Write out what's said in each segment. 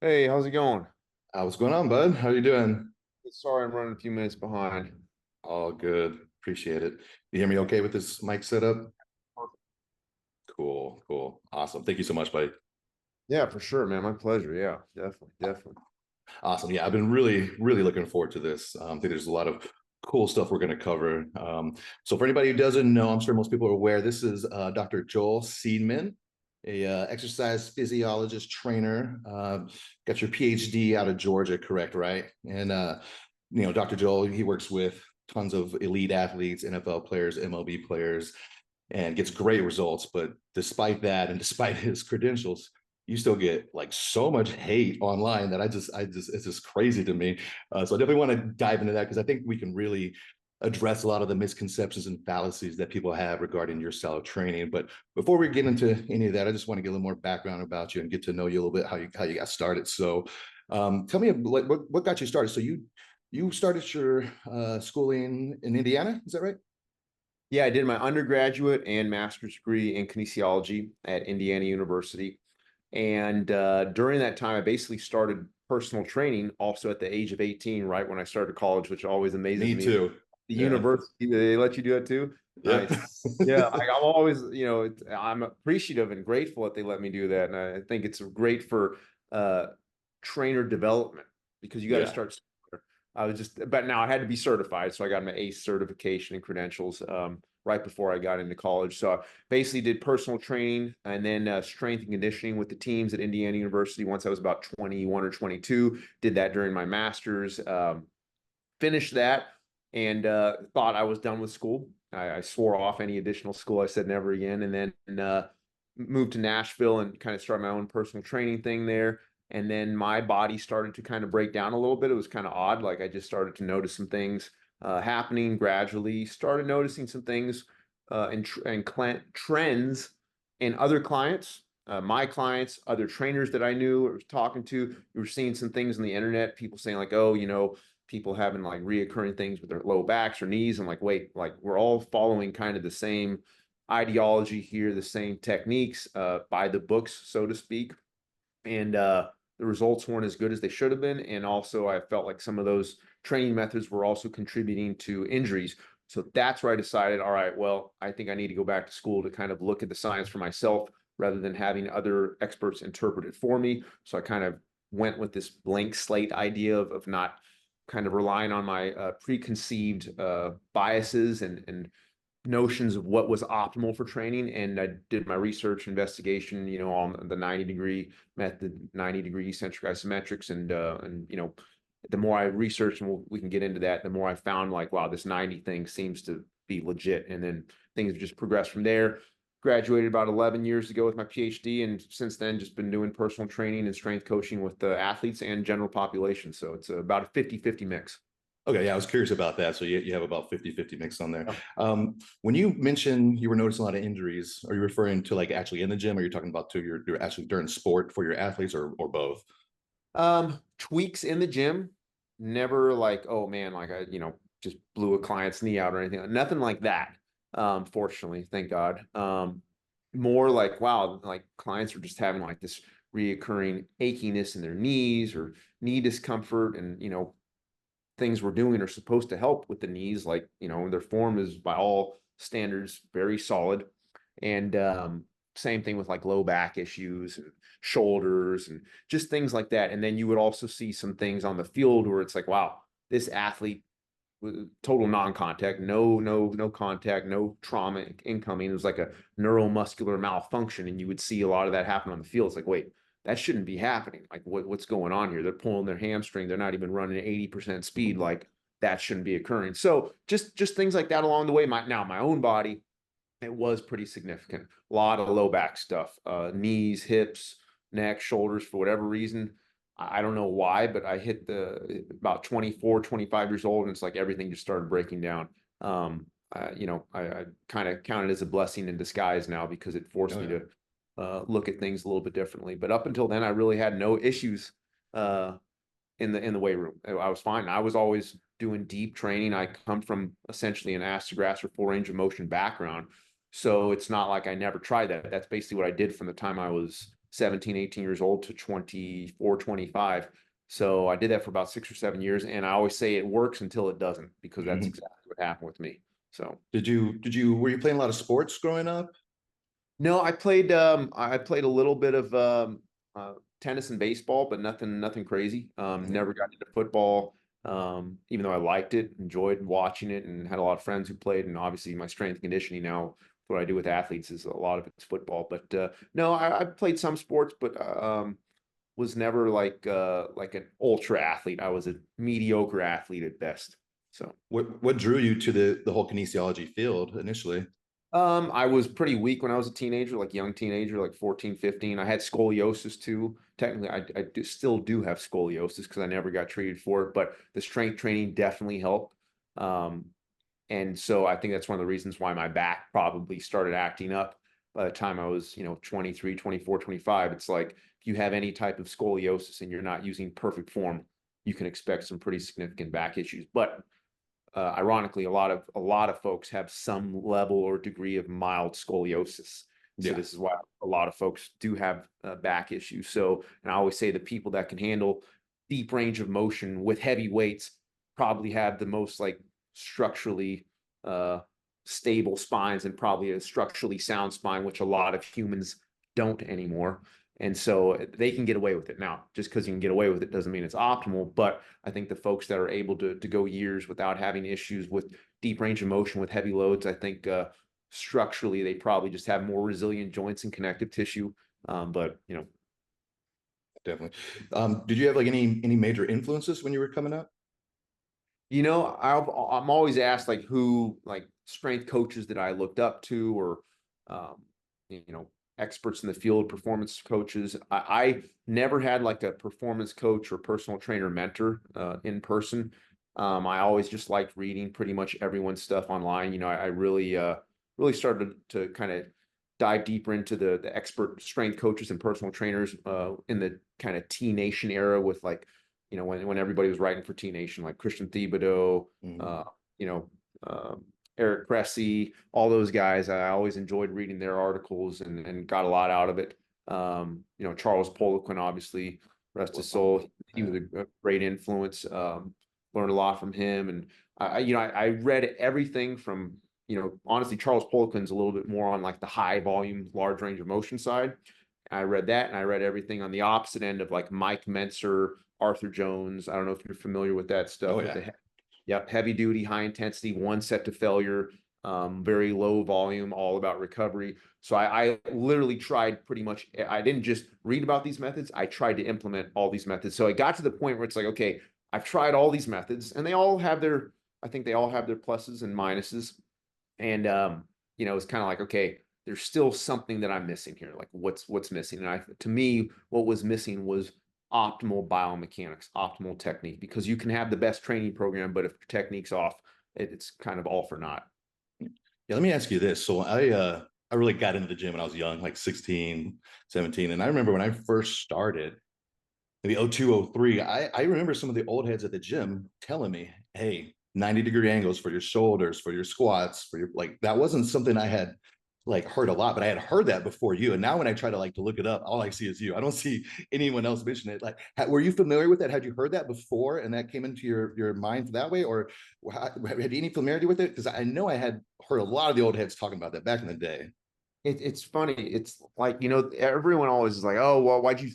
Hey, how's it going? What's going on, bud? How you doing? Sorry, I'm running a few minutes behind. All good. Appreciate it. You hear me okay with this mic setup? Cool, cool. Awesome. Thank you so much, buddy. Yeah, for sure, man. My pleasure. Yeah, definitely, definitely. Awesome. Yeah, I've been really, really looking forward to this. I think there's a lot of cool stuff we're going to cover. So for anybody who doesn't know, I'm sure most people are aware, this is Dr. Joel Seedman, a exercise physiologist trainer. Got your PhD out of Georgia, correct, right? And Dr. Joel, he works with tons of elite athletes, NFL players, MLB players, and gets great results. But despite that, and despite his credentials, you still get like so much hate online that it's just crazy to me. So I definitely want to dive into that because I think we can really address a lot of the misconceptions and fallacies that people have regarding your style of training. But before we get into any of that, I just want to get a little more background about you and get to know you a little bit, how you got started. So tell me what got you started. So you started your schooling in Indiana, is that right? Yeah, I did my undergraduate and master's degree in kinesiology at Indiana University. And during that time, I basically started personal training also at the age of 18, right when I started college, which always amazes Me me. too. The Yeah. university, they let you do it too? Yep. Nice. Yeah, I'm always, I'm appreciative and grateful that they let me do that. And I think it's great for uh, trainer development because you got to Yeah. start. But now I had to be certified. So I got my ACE certification and credentials right before I got into college. So I basically did personal training and then strength and conditioning with the teams at Indiana University once I was about 21 or 22. Did that during my master's. Finished that and thought I was done with school. I swore off any additional school. I said never again. And then moved to Nashville and kind of started my own personal training thing there. And then my body started to kind of break down a little bit. It was kind of odd. Like I just started to notice some things happening gradually, started noticing some things and trends in other clients. My clients, other trainers that I knew or was talking to, we were seeing some things on the internet, people saying like, oh, people having like reoccurring things with their low backs or knees. And like, wait, like we're all following kind of the same ideology here, the same techniques by the books, so to speak. And the results weren't as good as they should have been. And also, I felt like some of those training methods were also contributing to injuries. So that's where I decided, all right, well, I think I need to go back to school to kind of look at the science for myself rather than having other experts interpret it for me. So I kind of went with this blank slate idea of not kind of relying on my preconceived biases and notions of what was optimal for training. And I did my research investigation, on the 90-degree method, 90-degree eccentric isometrics. And the more I researched, and we can get into that, the more I found like, wow, this 90 thing seems to be legit. And then things have just progressed from there. Graduated about 11 years ago with my PhD, and since then just been doing personal training and strength coaching with the athletes and general population. So it's about a 50-50 mix. Okay, yeah, I was curious about that. So you have about 50-50 mix on there. When you mentioned you were noticing a lot of injuries, are you referring to like actually in the gym, or are you talking about to your actually during sport for your athletes or both? Tweaks in the gym, never like, oh man, like I, just blew a client's knee out or anything. Nothing like that. Fortunately, thank God. More like, wow, like clients are just having like this reoccurring achiness in their knees or knee discomfort, and things we're doing are supposed to help with the knees. Like, their form is by all standards very solid. And same thing with like low back issues and shoulders and just things like that. And then you would also see some things on the field where it's like, wow, this athlete total non-contact, no contact, no trauma incoming. It was like a neuromuscular malfunction, and you would see a lot of that happen on the field. It's like, wait, that shouldn't be happening. Like, what's going on here? They're pulling their hamstring. They're not even running at 80% speed. Like, that shouldn't be occurring. So just things like that along the way. My own body, it was pretty significant. A lot of low back stuff, knees, hips, neck, shoulders, for whatever reason. I don't know why, but I hit the about 24, 25 years old, and it's like everything just started breaking down. I kind of count it as a blessing in disguise now because it forced Oh me yeah. to look at things a little bit differently. But up until then, I really had no issues uh, in the weight room. I was fine. I was always doing deep training. I come from essentially an ass to grass or full range of motion background. So it's not like I never tried that. That's basically what I did from the time I was 17, 18 years old to 24, 25. So I did that for about 6 or 7 years. And I always say it works until it doesn't, because that's Mhm. exactly what happened with me. So Were you playing a lot of sports growing up? no, I played a little bit of tennis and baseball, but nothing crazy. Mhm. Never got into football. Even though I liked it, enjoyed watching it, and had a lot of friends who played. And obviously my strength and conditioning now, what I do with athletes is a lot of it's football. But no, I played some sports, but was never like an ultra athlete. I was a mediocre athlete at best. So What drew you to the whole kinesiology field initially? I was pretty weak when I was a teenager, like young teenager, like 14, 15. I had scoliosis too. Technically, still do have scoliosis because I never got treated for it, but the strength training definitely helped. Um, and so I think that's one of the reasons why my back probably started acting up by the time I was, 23, 24, 25. It's like if you have any type of scoliosis and you're not using perfect form, you can expect some pretty significant back issues. But ironically, a lot of folks have some level or degree of mild scoliosis. So Yeah, this is why a lot of folks do have back issues. So, and I always say the people that can handle deep range of motion with heavy weights probably have the most like structurally uh, stable spines and probably a structurally sound spine, which a lot of humans don't anymore. And so they can get away with it. Now, just because you can get away with it doesn't mean it's optimal. But I think the folks that are able to go years without having issues with deep range of motion with heavy loads, I think structurally they probably just have more resilient joints and connective tissue. But definitely. Did you have like any major influences when you were coming up? I'm always asked like who like strength coaches that I looked up to, or um, you know experts in the field, performance coaches. I never had like a performance coach or personal trainer mentor in person. I always just liked reading pretty much everyone's stuff online. I really started to kind of dive deeper into the expert strength coaches and personal trainers in the kind of T Nation era with like when everybody was writing for T Nation, like Christian Thibodeau, Mhm. uh, you know, Eric Cressy, all those guys. I always enjoyed reading their articles and got a lot out of it. Charles Poliquin, obviously, rest his soul. He Yeah. was a great influence. Learned a lot from him, and I read everything from honestly, Charles Poliquin's a little bit more on like the high volume, large range of motion side. I read that, and I read everything on the opposite end of like Mike Mentzer, Arthur Jones. I don't know if you're familiar with that Oh stuff with yeah. the yep, heavy duty, high intensity, one set to failure, very low volume, all about recovery. So I literally tried pretty much. I didn't just read about these methods. I tried to implement all these methods. So I got to the point where it's like, okay, I've tried all these methods, and I think they all have their pluses and minuses. And it's kind of like, okay, there's still something that I'm missing here. Like what's missing? And to me, what was missing was optimal biomechanics, optimal technique, because you can have the best training program, but if your technique's off, it's kind of all for naught. Yeah, let me ask you this. So I really got into the gym when I was young, like 16, 17. And I remember when I first started, maybe 02, 03, I remember some of the old heads at the gym telling me, hey, 90-degree angles for your shoulders, for your squats, for your like that wasn't something I had like heard a lot, but I had heard that before you. And now when I try to like to look it up, all I see is you. I don't see anyone else mention it. Like, were you familiar with that? Had you heard that before and that came into your mind that way? Or had you any familiarity with it? Because I know I had heard a lot of the old heads talking about that back in the day. It's funny. It's like, everyone always is like, oh, well, why do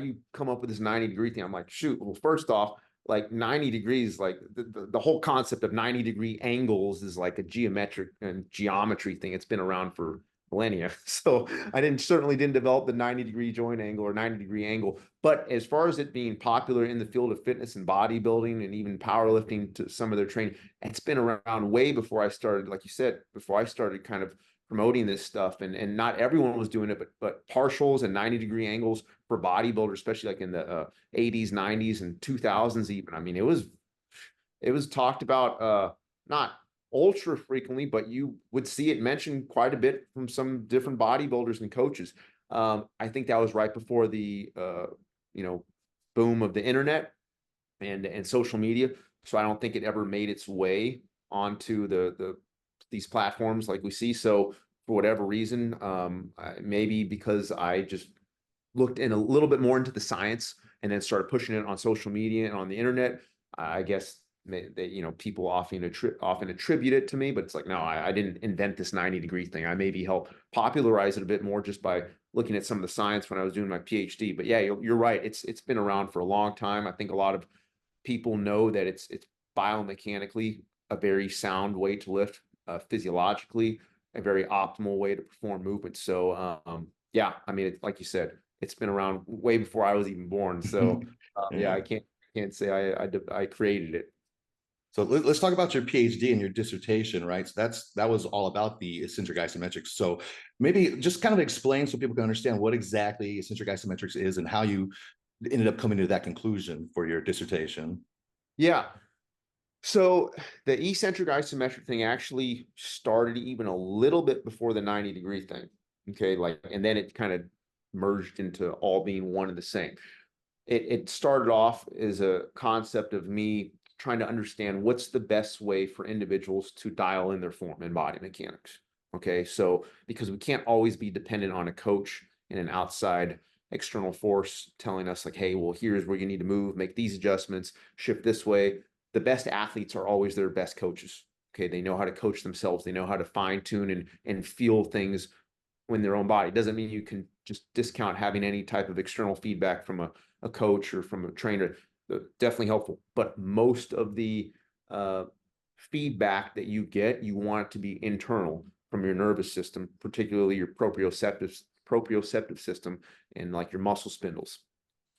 you come up with this 90-degree thing? I'm like, shoot, well, first off, like 90 degrees, like the whole concept of 90-degree angles is like a geometric and geometry thing. It's been around for millennia. So I certainly didn't develop the 90-degree joint angle or 90-degree angle. But as far as it being popular in the field of fitness and bodybuilding and even powerlifting to some of their training, it's been around way before I started, like you said, before I started kind of promoting this stuff, and not everyone was doing it, but partials and 90-degree angles for bodybuilders, especially like in the 80s, 90s, and 2000s even. I mean, it was talked about not ultra frequently, but you would see it mentioned quite a bit from some different bodybuilders and coaches. I think that was right before the you know boom of the internet and social media. So I don't think it ever made its way onto these platforms like we see. So for whatever reason, maybe because I just looked in a little bit more into the science and then started pushing it on social media and on the internet, I guess that, you know, people often attribute it to me, but it's like, no, I didn't invent this 90-degree thing. I maybe helped popularize it a bit more just by looking at some of the science when I was doing my PhD. But yeah, you're right. It's been around for a long time. I think a lot of people know that it's biomechanically a very sound way to lift, physiologically a very optimal way to perform movement. So yeah, I mean, like you said, it's been around way before I was even born. So yeah, Yeah. I can't say I created it. So let's talk about your PhD and your dissertation, right? So that was all about the eccentric isometrics. So maybe just kind of explain so people can understand what exactly eccentric isometrics is and how you ended up coming to that conclusion for your dissertation. Yeah. So the eccentric isometric thing actually started even a little bit before the 90-degree thing. Okay, like, and then it kind of merged into all being one and the same. It started off as a concept of me trying to understand what's the best way for individuals to dial in their form and body mechanics. Okay, so because we can't always be dependent on a coach and an outside external force telling us like, hey, well, here's where you need to move, make these adjustments, shift this way. The best athletes are always their best coaches. Okay, they know how to coach themselves, they know how to fine tune and feel things in their own body. It doesn't mean you can just discount having any type of external feedback from a coach or from a trainer. Definitely helpful. But most of the uh, feedback that you get, you want it to be internal from your nervous system, particularly your proprioceptive system and like your muscle spindles.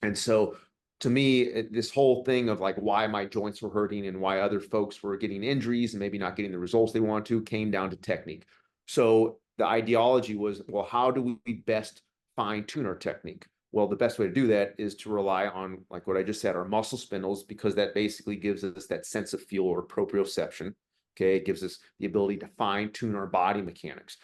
And so to me, this whole thing of like why my joints were hurting and why other folks were getting injuries and maybe not getting the results they want to came down to technique. So the ideology was, well, how do we best fine tune our technique? Well, the best way to do that is to rely on, like what I just said, our muscle spindles, because that basically gives us that sense of feel or proprioception. Okay, it gives us the ability to fine tune our body mechanics.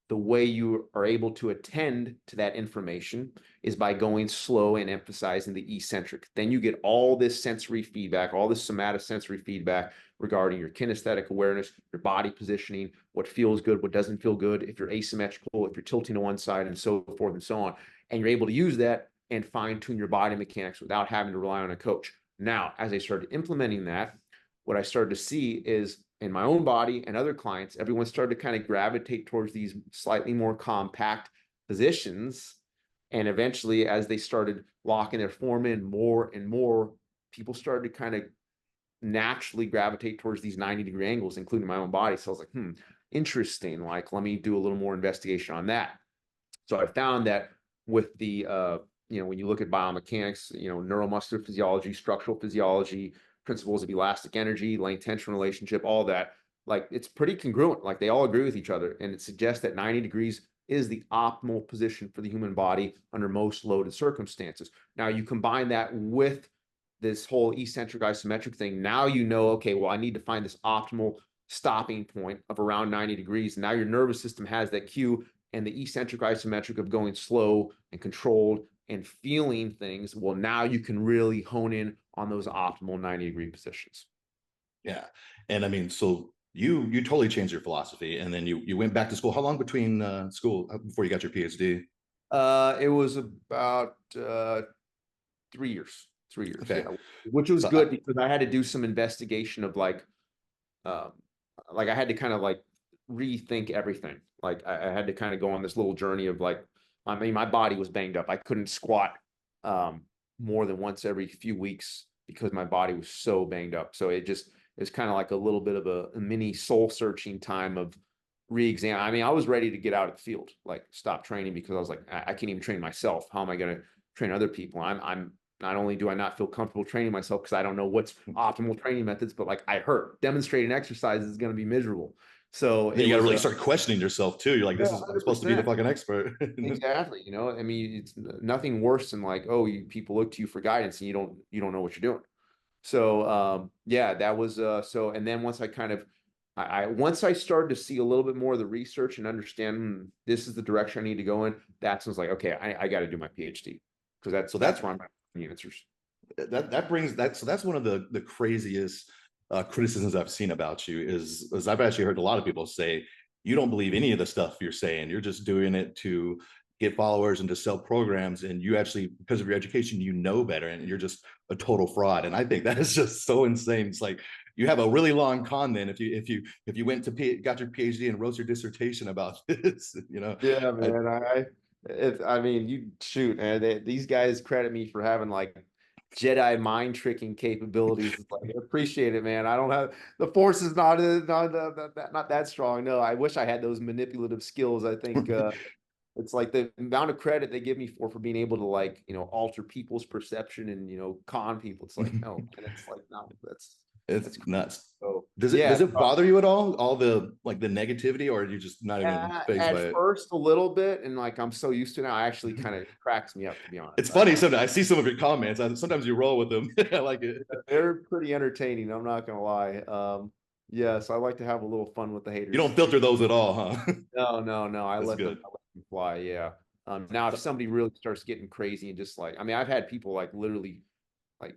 The way you are able to attend to that information is by going slow and emphasizing the eccentric. Then you get all this sensory feedback, all this somatosensory feedback regarding your kinesthetic awareness, your body positioning, what feels good, what doesn't feel good, if you're asymmetrical, if you're tilting to one side, and so forth and so on. And you're able to use that and fine tune your body mechanics without having to rely on a coach. Now, as I started implementing that, what I started to see is in my own body and other clients, everyone started to kind of gravitate towards these slightly more compact positions. And eventually, as they started locking their form in more and more, people started to kind of naturally gravitate towards these 90-degree angles, including my own body. So I was like, interesting. Like, let me do a little more investigation on that. So I found that with the when you look at biomechanics, neuromuscular physiology, structural physiology, principles of elastic energy, length tension relationship, all that, like it's pretty congruent. Like they all agree with each other, and it suggests that 90 degrees is the optimal position for the human body under most loaded circumstances. Now you combine that with this whole eccentric isometric thing. Now you know, okay, well, I need to find this optimal stopping point of around 90 degrees. Now your nervous system has that cue, and the eccentric isometric of going slow and controlled and feeling things. Well, now you can really hone in on those optimal 90-degree positions. Yeah. And I mean, so you totally changed your philosophy and then you went back to school. How long between school before you got your PhD? It was about 3 years. 3 years, Okay. yeah, which was So good because I had to do some investigation of um, like I had to kind of like rethink everything. Like I had to kind of go on this little journey of like, I mean, my body was banged up. I couldn't squat um, more than once every few weeks because my body was so banged up. So it's kind of like a little bit of a mini soul searching time of re-exam. I mean, I was ready to get out of the field, like stop training because I was like, I can't even train myself. How am I going to train other people? I'm not only do I not feel comfortable training myself because I don't know what's optimal training methods, but like I hurt. Demonstrating exercise is going to be miserable. So then it you got to was really start questioning yourself too. You're like, yeah, I'm supposed to be the 100%. fucking expert. Exactly. I mean, it's nothing worse than like, oh, people look to you for guidance and you don't know what you're doing. So yeah, that was so. And then once I kind of, once I started to see a little bit more of the research and understand this is the direction I need to go in, that's when I was like, okay, I got to do my PhD because that's So that's where I'm at the answers. that brings that. So that's one of the craziest criticisms I've seen about you is I've actually heard a lot of people say you don't believe any of the stuff you're saying. You're just doing it to get followers and to sell programs, and you actually, because of your education, you know better, and you're just a total fraud. And I think that is just so insane. It's like you have a really long con then if you went to got your PhD and wrote your dissertation about this, you know. Yeah, man. I mean, you shoot, man. These guys credit me for having like Jedi mind tricking capabilities. It's like I appreciate it, man. I don't have the force is not that strong. No, I wish I had those manipulative skills. I think it's like the amount of credit they give me for being able to like alter people's perception and con people. It's like no, and it's like no, It's that's crazy. nuts. So Does it yeah. does it bother you at all the like the negativity, or are you just not even phased by At it? first, a little bit, and like I'm so used to it now, I actually kind of cracks me up, to be honest. It's funny. Sometimes I see some of your comments. Sometimes you roll with them. I like it. They're pretty entertaining. I'm not gonna lie. Yes, I like to have a little fun with the You haters. don't filter those at all, huh? No, no, no. That's good. I let them fly. Yeah. Now if somebody really starts getting crazy and just like, I mean, I've had people like literally like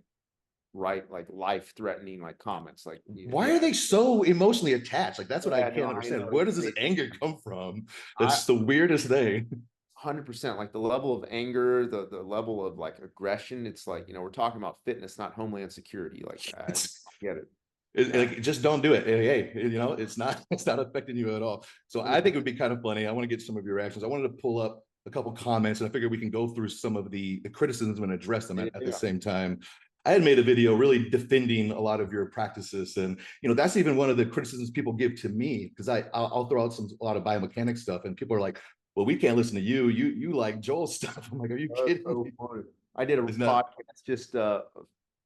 write like life-threatening like comments, like Why are yeah, they so emotionally attached? Like that's what I yeah, no, can't I understand. know Where it's does this crazy. anger come from? I That's the weirdest thing. 100% like the level of anger, the level of like aggression. It's like, we're talking about fitness, not homeland security. Like I just It's don't get it. Yeah. like just don't do it. Hey, it's not it's not affecting you at all. So I think it would be kind of funny. I want to get some of your reactions. I wanted to pull up a couple comments, and I figured we can go through some of the criticisms and address them at the Yeah. same time. I had made a video really defending a lot of your practices, and that's even one of the criticisms people give to me, because I'll throw out a lot of biomechanics stuff, and people are like, "Well, we can't listen to you. You like Joel's stuff." I'm like, "Are you That's kidding so me?" funny. I did a It's not. podcast just a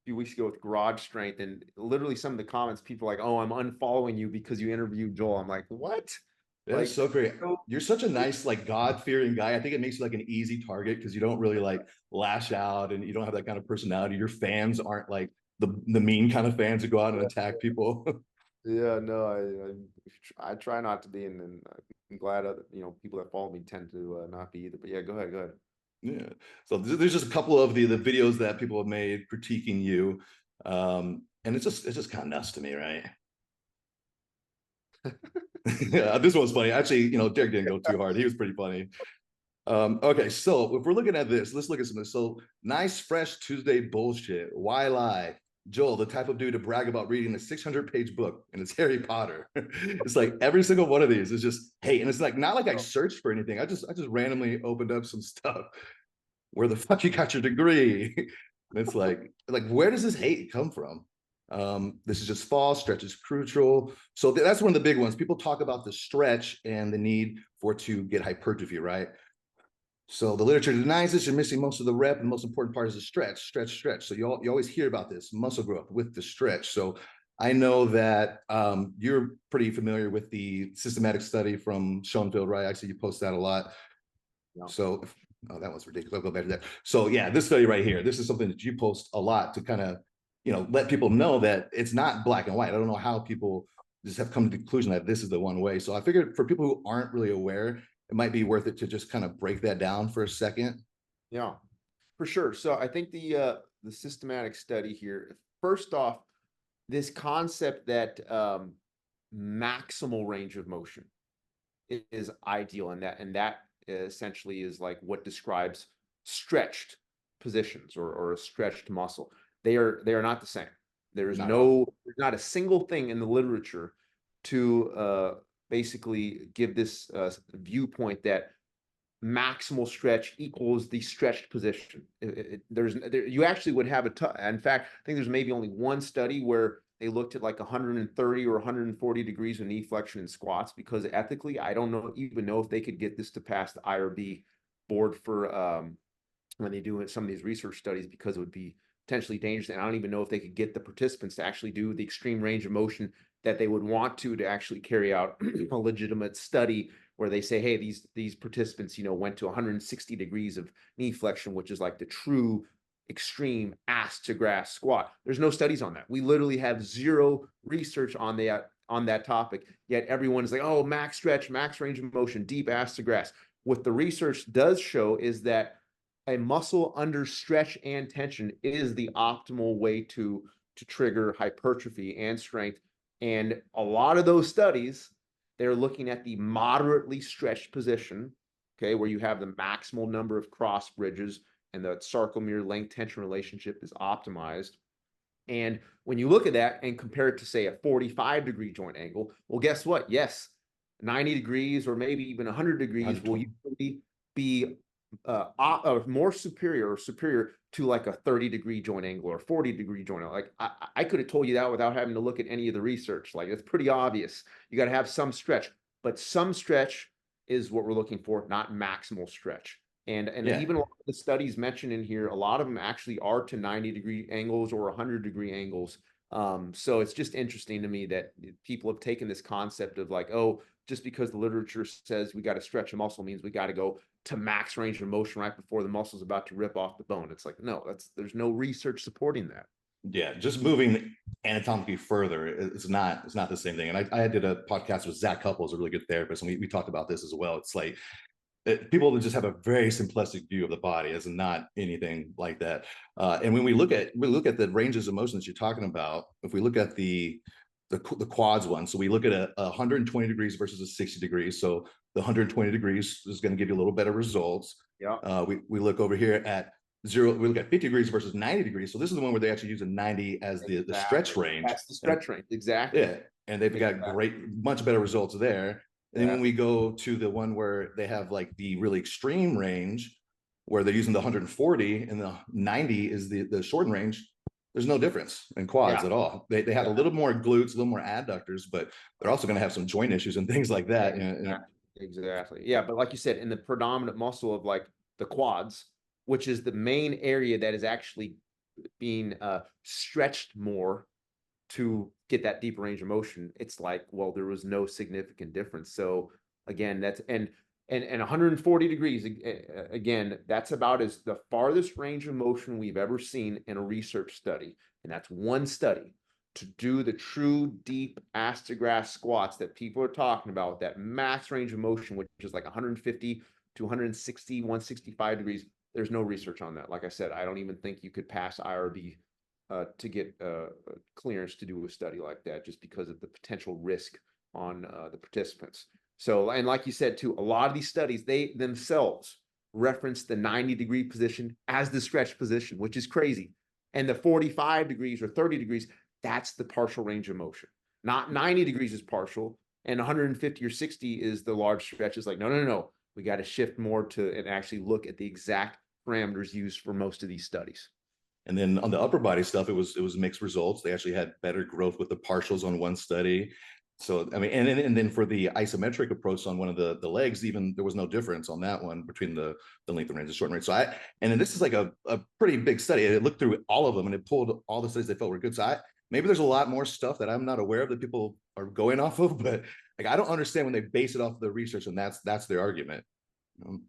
few weeks ago with garage strength, and literally some of the comments, people are like, "Oh, I'm unfollowing you because you interviewed Joel." I'm like, "What?" That's Like, so great. so You're such a nice, like God-fearing guy. I think it makes you like an easy target because you don't really like lash out, and you don't have that kind of personality. Your fans aren't like the mean kind of fans who go out and attack people. yeah, no, I try not to be, and I'm glad other people that follow me tend to not be either. But yeah, go ahead, go ahead. Yeah. So there's just a couple of the videos that people have made critiquing you. And it's just kind of nuts to me, right? Yeah, this one's funny. Actually, Derek didn't go too hard. He was pretty funny. Okay, so if we're looking at this, let's look at some of this. So nice, fresh Tuesday bullshit. Why lie? Joel, the type of dude to brag about reading a 600-page book, and it's Harry Potter. It's like every single one of these is just hate, and it's like not like I searched for anything. I just randomly opened up some stuff. Where the fuck you got your degree? And it's like where does this hate come from? This is just false. Stretch is crucial. So that's one of the big ones. People talk about the stretch and the need for it to get hypertrophy, right? So the literature denies this. You're missing most of the rep, and the most important part is the stretch, stretch, stretch. So you always hear about this muscle growth with the stretch. So I know that you're pretty familiar with the systematic study from Schoenfeld, right? Actually, you post that a lot. Yeah. So, oh, that was ridiculous. I'll go back to that. So, yeah, this study right here, this is something that you post a lot to kind of, let people know that it's not black and white. I don't know how people just have come to the conclusion that this is the one way. So, I figured for people who aren't really aware, it might be worth it to just kind of break that down for a second. Yeah, for sure. So I think the systematic study here, first off, this concept that maximal range of motion is ideal, and that essentially is like what describes stretched positions or a stretched muscle. They are not the same. Not at all. There's not a single thing in the literature to basically give this viewpoint that maximal stretch equals the stretched position. You actually would have in fact, I think there's maybe only one study where they looked at like 130 or 140 degrees of knee flexion in squats, because ethically, I don't even know if they could get this to pass the IRB board for when they do some of these research studies, because it would be potentially dangerous. And I don't even know if they could get the participants to actually do the extreme range of motion that they would want to actually carry out a legitimate study where they say, hey, these participants, went to 160 degrees of knee flexion, which is like the true extreme ass to grass squat. There's no studies on that. We literally have zero research on that topic. Yet everyone is like, oh, max stretch, max range of motion, deep ass to grass. What the research does show is that a muscle under stretch and tension is the optimal way to trigger hypertrophy and strength. And a lot of those studies, they're looking at the moderately stretched position okay, where you have the maximal number of cross bridges and the sarcomere length tension relationship is optimized. And when you look at that and compare it to, say, a 45-degree joint angle, well, guess what? Yes, 90 degrees or maybe even 100 degrees will 120. usually be more superior to like a 30-degree joint angle or 40-degree joint angle. Like I could have told you that without having to look at any of the research. Like it's pretty obvious. You got to have some stretch, but some stretch is what we're looking for, not maximal stretch. And Yeah. even a lot of the studies mentioned in here, a lot of them actually are to 90-degree angles or 100-degree angles. So it's just interesting to me that people have taken this concept of like, oh, just because the literature says we got to stretch a muscle means we got to go to max range of motion right before the muscle's about to rip off the bone. It's like, no, there's no research supporting that. Yeah, just moving anatomically further, it's not the same thing. And I did a podcast with Zach Couples, a really good therapist, and we talked about this as well. It's like people that just have a very simplistic view of the body as not anything like that. And when we look at the ranges of motion that you're talking about, if we look at the quads one, so we look at a 120 degrees versus a 60 degrees. So the 120 degrees is going to give you a little better results. Yeah. We look over here at we look at 50 degrees versus 90 degrees. So this is the one where they actually use a 90 as the stretch range. That's the stretch range. Exactly. Yeah. And they've got great, much better results there. And then when we go to the one where they have like the really extreme range, where they're using the 140 and the 90 is the shortened range, there's no difference in quads at all. They have a little more glutes, a little more adductors, but they're also going to have some joint issues and things like that. Exactly. Yeah. But like you said, in the predominant muscle of like the quads, which is the main area that is actually being stretched more to get that deeper range of motion, it's like, well, there was no significant difference. So again, that's and 140 degrees again, that's about as the farthest range of motion we've ever seen in a research study, and that's one study to do the true deep ass to grass squats that people are talking about, that max range of motion, which is like 150 to 160, 165 degrees. There's no research on that. Like I said, I don't even think you could pass IRB to get clearance to do a study like that, just because of the potential risk on the participants. So, and like you said too, a lot of these studies, they themselves reference the 90-degree position as the stretch position, which is crazy. And the 45 degrees or 30 degrees, that's the partial range of motion. Not 90 degrees is partial, and 150 or 60 is the large stretch. It's like, no. We got to shift more to and actually look at the exact parameters used for most of these studies. And then on the upper body stuff, it was mixed results. They actually had better growth with the partials on one study. So I mean, and then for the isometric approach on one of the legs, even there was no difference on that one between the length and range, the short range. So and then this is like a pretty big study. It looked through all of them and it pulled all the studies they felt were good. So maybe there's a lot more stuff that I'm not aware of that people are going off of, but like I don't understand when they base it off of the research and that's their argument.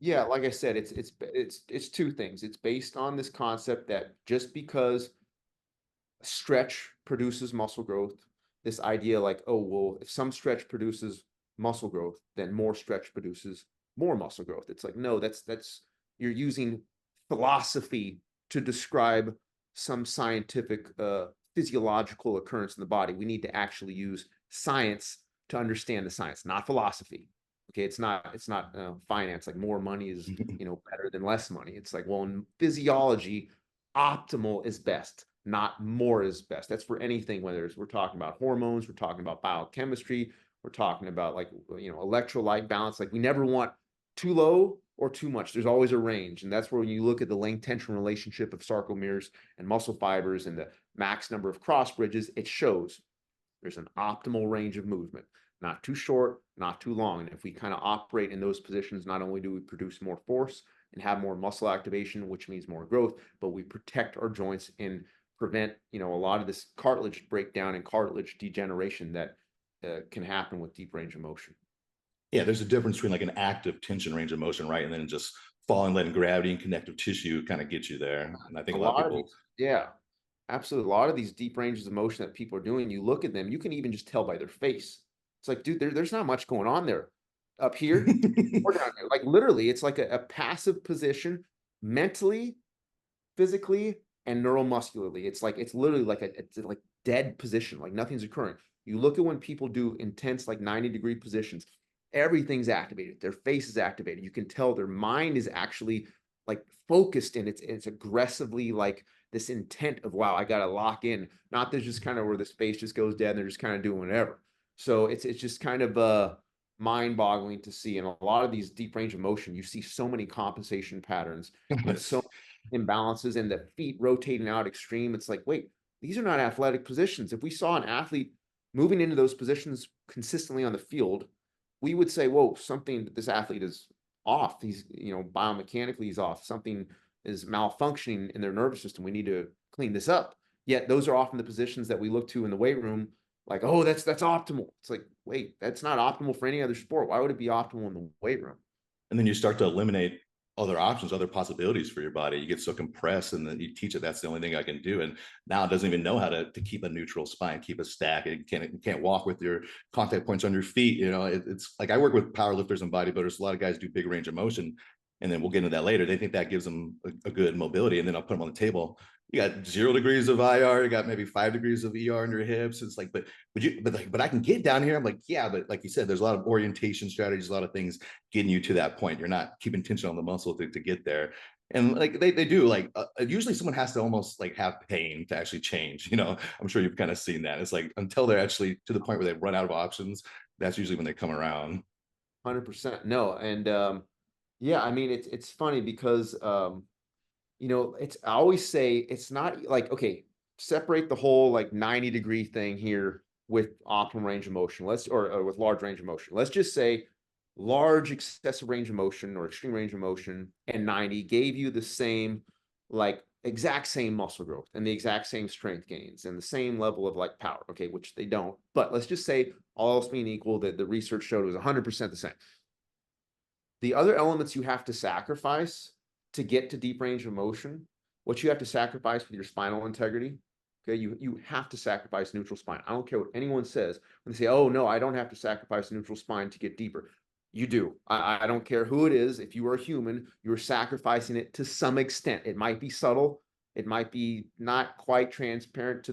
Yeah, like I said, it's two things. It's based on this concept that just because stretch produces muscle growth, this idea like, oh, well, if some stretch produces muscle growth, then more stretch produces more muscle growth. It's like, no, that's you're using philosophy to describe some scientific physiological occurrence in the body. We need to actually use science to understand the science, not philosophy. Okay, it's not finance, like more money is better than less money. It's like, well, in physiology, optimal is best, not more is best. That's for anything, whether we're talking about hormones, we're talking about biochemistry, we're talking about like electrolyte balance. Like we never want too low or too much. There's always a range, and that's where when you look at the length tension relationship of sarcomeres and muscle fibers and the max number of cross bridges, it shows there's an optimal range of movement. Not too short, not too long. And if we kind of operate in those positions, not only do we produce more force and have more muscle activation, which means more growth, but we protect our joints and prevent, a lot of this cartilage breakdown and cartilage degeneration that can happen with deep range of motion. Yeah, there's a difference between like an active tension range of motion, right? And then just falling, letting gravity and connective tissue kind of get you there. And I think a lot of people. Yeah, absolutely. A lot of these deep ranges of motion that people are doing, you look at them, you can even just tell by their face. It's like, dude, there's not much going on there up here or down there. Like literally, it's like a passive position mentally, physically, and neuromuscularly. It's literally like it's like dead position, like nothing's occurring. You look at when people do intense, like 90-degree positions, everything's activated. Their face is activated. You can tell their mind is actually like focused, and it's aggressively like this intent of, wow, I got to lock in. Not there's just kind of where the space just goes dead and they're just kind of doing whatever. So it's just kind of mind boggling to see. And a lot of these deep range of motion, you see so many compensation patterns and so imbalances, and the feet rotating out extreme. It's like, wait, these are not athletic positions. If we saw an athlete moving into those positions consistently on the field, we would say, whoa, something, this athlete is off. He's, biomechanically he's off. Something is malfunctioning in their nervous system. We need to clean this up. Yet those are often the positions that we look to in the weight room, like, oh, that's optimal. It's like, wait, that's not optimal for any other sport. Why would it be optimal in the weight room? And then you start to eliminate other options, other possibilities for your body. You get so compressed, and then you teach it that's the only thing I can do. And now it doesn't even know how to keep a neutral spine, keep a stack. It can't walk with your contact points on your feet. It's like I work with powerlifters and bodybuilders. A lot of guys do big range of motion, and then we'll get into that later. They think that gives them a good mobility, and then I'll put them on the table. You got 0 degrees of IR, you got maybe 5 degrees of ER in your hips. It's like, but I can get down here. I'm like, yeah, but like you said, there's a lot of orientation strategies, a lot of things getting you to that point. You're not keeping tension on the muscle to get there. And like they do, like usually someone has to almost like have pain to actually change. I'm sure you've kind of seen that. It's like until they're actually to the point where they run out of options, that's usually when they come around. 100%. No. And yeah, I mean, it's funny because I always say it's not like, okay, separate the whole like 90-degree thing here with optimal range of motion. Or with large range of motion. Let's just say large excessive range of motion or extreme range of motion and 90 gave you the same, like exact same muscle growth and the exact same strength gains and the same level of like power. Okay, which they don't. But let's just say all else being equal, that the research showed it was 100% the same. The other elements you have to sacrifice to get to deep range of motion, what you have to sacrifice with your spinal integrity. Okay, you have to sacrifice neutral spine. I don't care what anyone says when they say, oh no, I don't have to sacrifice neutral spine to get deeper. You do. I don't care who it is. If you are a human, you're sacrificing it to some extent. It might be subtle. It might be not quite transparent to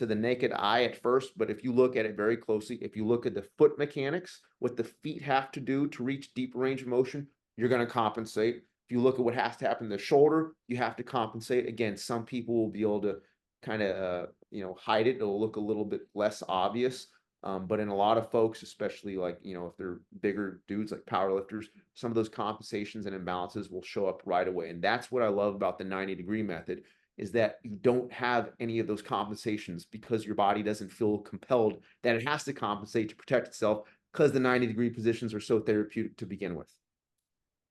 the naked eye at first, but if you look at it very closely, if you look at the foot mechanics, what the feet have to do to reach deeper range of motion, you're going to compensate. If you look at what has to happen to the shoulder, you have to compensate. Again, some people will be able to kind of hide it. It'll look a little bit less obvious. But in a lot of folks, especially like, if they're bigger dudes like powerlifters, some of those compensations and imbalances will show up right away. And that's what I love about the 90-degree method, is that you don't have any of those compensations because your body doesn't feel compelled that it has to compensate to protect itself, because the 90-degree positions are so therapeutic to begin with.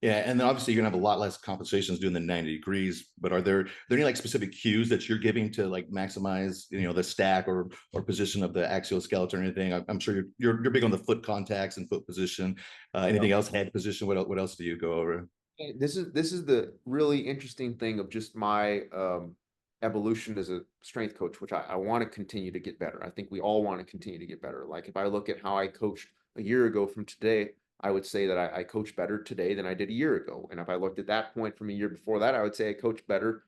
Yeah, and then obviously you're gonna have a lot less compensations doing the 90 degrees. But are there any like specific cues that you're giving to like maximize the stack or position of the axial skeleton or anything? I'm sure you're big on the foot contacts and foot position. Anything else, head position? What else do you go over? This is the really interesting thing of just my evolution as a strength coach, which I want to continue to get better. I think we all want to continue to get better. Like if I look at how I coached a year ago from today, I would say that I coach better today than I did a year ago. And if I looked at that point from a year before that, I would say I coach better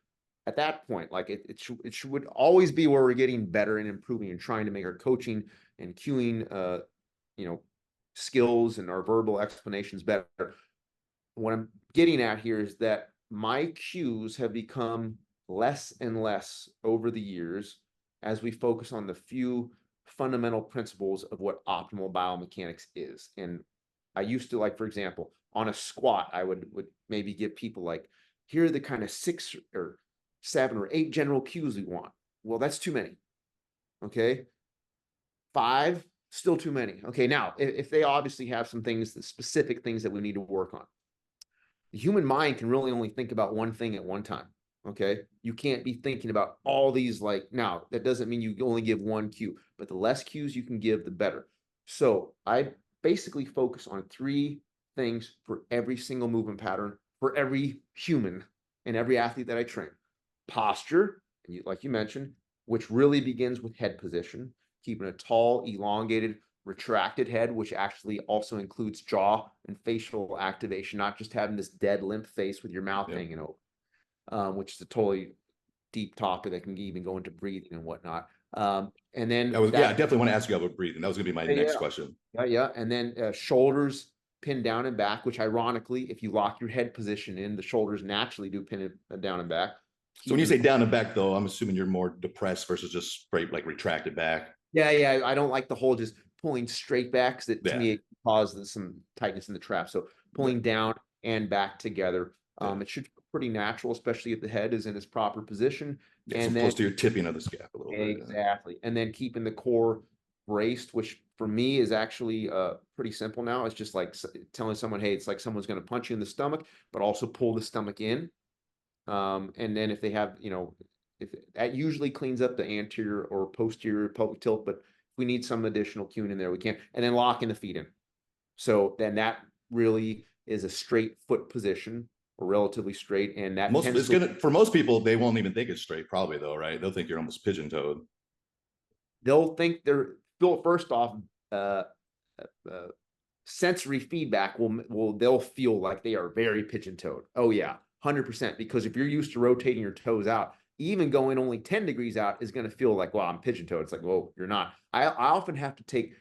at that point. Like it should always be where we're getting better and improving and trying to make our coaching and cueing you know skills and our verbal explanations better. What I'm getting at here is that my cues have become less and less over the years as we focus on the few fundamental principles of what optimal biomechanics is. And I used to, like, for example, on a squat, I would maybe give people like, here are the kind of 6 or 7 or 8 general cues we want. Well, that's too many. Okay. 5, still too many. Okay. Now, if they obviously have some things, the specific things that we need to work on, the human mind can really only think about one thing at one time. Okay. You can't be thinking about all these, like, now that doesn't mean you only give one cue, but the less cues you can give, the better. So I basically focus on 3 things for every single movement pattern for every human and every athlete that I train. Posture, like you mentioned, which really begins with head position, keeping a tall, elongated, retracted head, which actually also includes jaw and facial activation, not just having this dead limp face with your mouth Yep. hanging open, which is a totally deep topic that can even go into breathing and whatnot. And I then was, yeah, I that, definitely want to ask you about breathing. That was gonna be my next yeah, question. yeah. And then shoulders pin down and back, which ironically, if you lock your head position in, the shoulders naturally do pin it down and back, So when you keeping the say down and back, though, I'm assuming you're more depressed versus just straight, like retracted back. yeah. I don't like the whole just pulling straight back, because to Yeah, me it causes some tightness in the trap. So yeah, pulling down and back together. yeah. It should feel pretty natural, especially if the head is in its proper position. Yeah, so And then posterior tipping of the scap a little bit. Yeah. exactly. And then keeping the core braced, which for me is actually pretty simple now. It's just like telling someone, hey, it's like someone's going to punch you in the stomach, but also pull the stomach in. And then if they have, if that usually cleans up the anterior or posterior pelvic tilt, but if we need some additional cueing in there, we can. And then locking the feet in. So then that really is a straight foot position, or relatively straight, and that Most tends it's to, gonna for most people, they won't even think it's straight, probably though, right? They'll think you're almost pigeon toed. they'll think they're built first off. Uh, uh, Sensory feedback will they'll feel like they are very pigeon toed. Oh yeah, 100%. Because if you're used to rotating your toes out, even going only 10 degrees out is going to feel like, well, I'm pigeon toed. It's like, whoa, you're not. I often have to take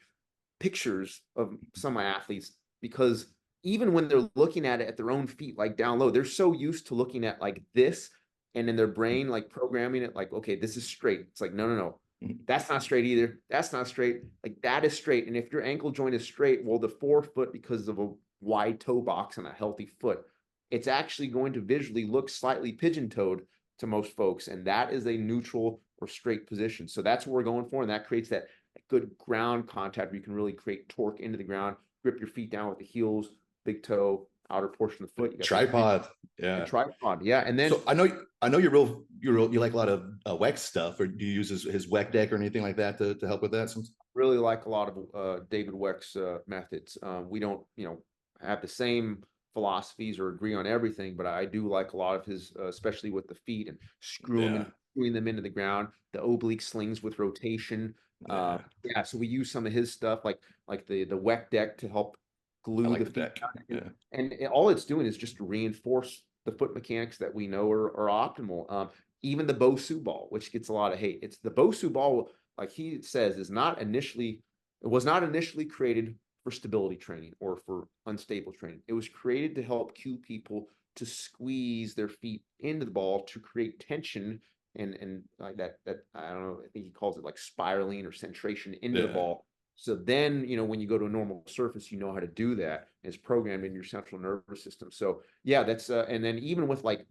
pictures of some of my athletes, because even when they're looking at it at their own feet, like down low, they're so used to looking at like this, and in their brain, like programming it, like, okay, this is straight. It's like, no, no, no, that's not straight either. That's not straight. Like that is straight. And if your ankle joint is straight, well, the forefoot, because of a wide toe box and a healthy foot, it's actually going to visually look slightly pigeon toed to most folks. And that is a neutral or straight position. So that's what we're going for. And that creates that good ground contact where you can really create torque into the ground, grip your feet down with the heels, big toe, outer portion of the foot. You got that big Tripod. and Yeah. tripod. Yeah. And then So I know you like a lot of WEX stuff, or do you use his WEC deck or anything like that to help with that? really like a lot of David Weck's methods. We don't, have the same philosophies or agree on everything, but I do like a lot of his, especially with the feet and Yeah, screwing them into the ground, the oblique slings with rotation. yeah. Yeah, so we use some of his stuff, like the Weck deck, to help I glue like the the feet deck. down. Yeah, All it's doing is just to reinforce the foot mechanics that we know are optimal. Even the Bosu ball, which gets a lot of hate. It's the Bosu ball, like he says, it was not initially created for stability training or for unstable training. It was created to help cue people to squeeze their feet into the ball to create tension, and like that I don't know, I think he calls it like spiraling or centration into the yeah. ball. So then, when you go to a normal surface, you know how to do that. It's programmed in your central nervous system. So yeah, that's and then even with like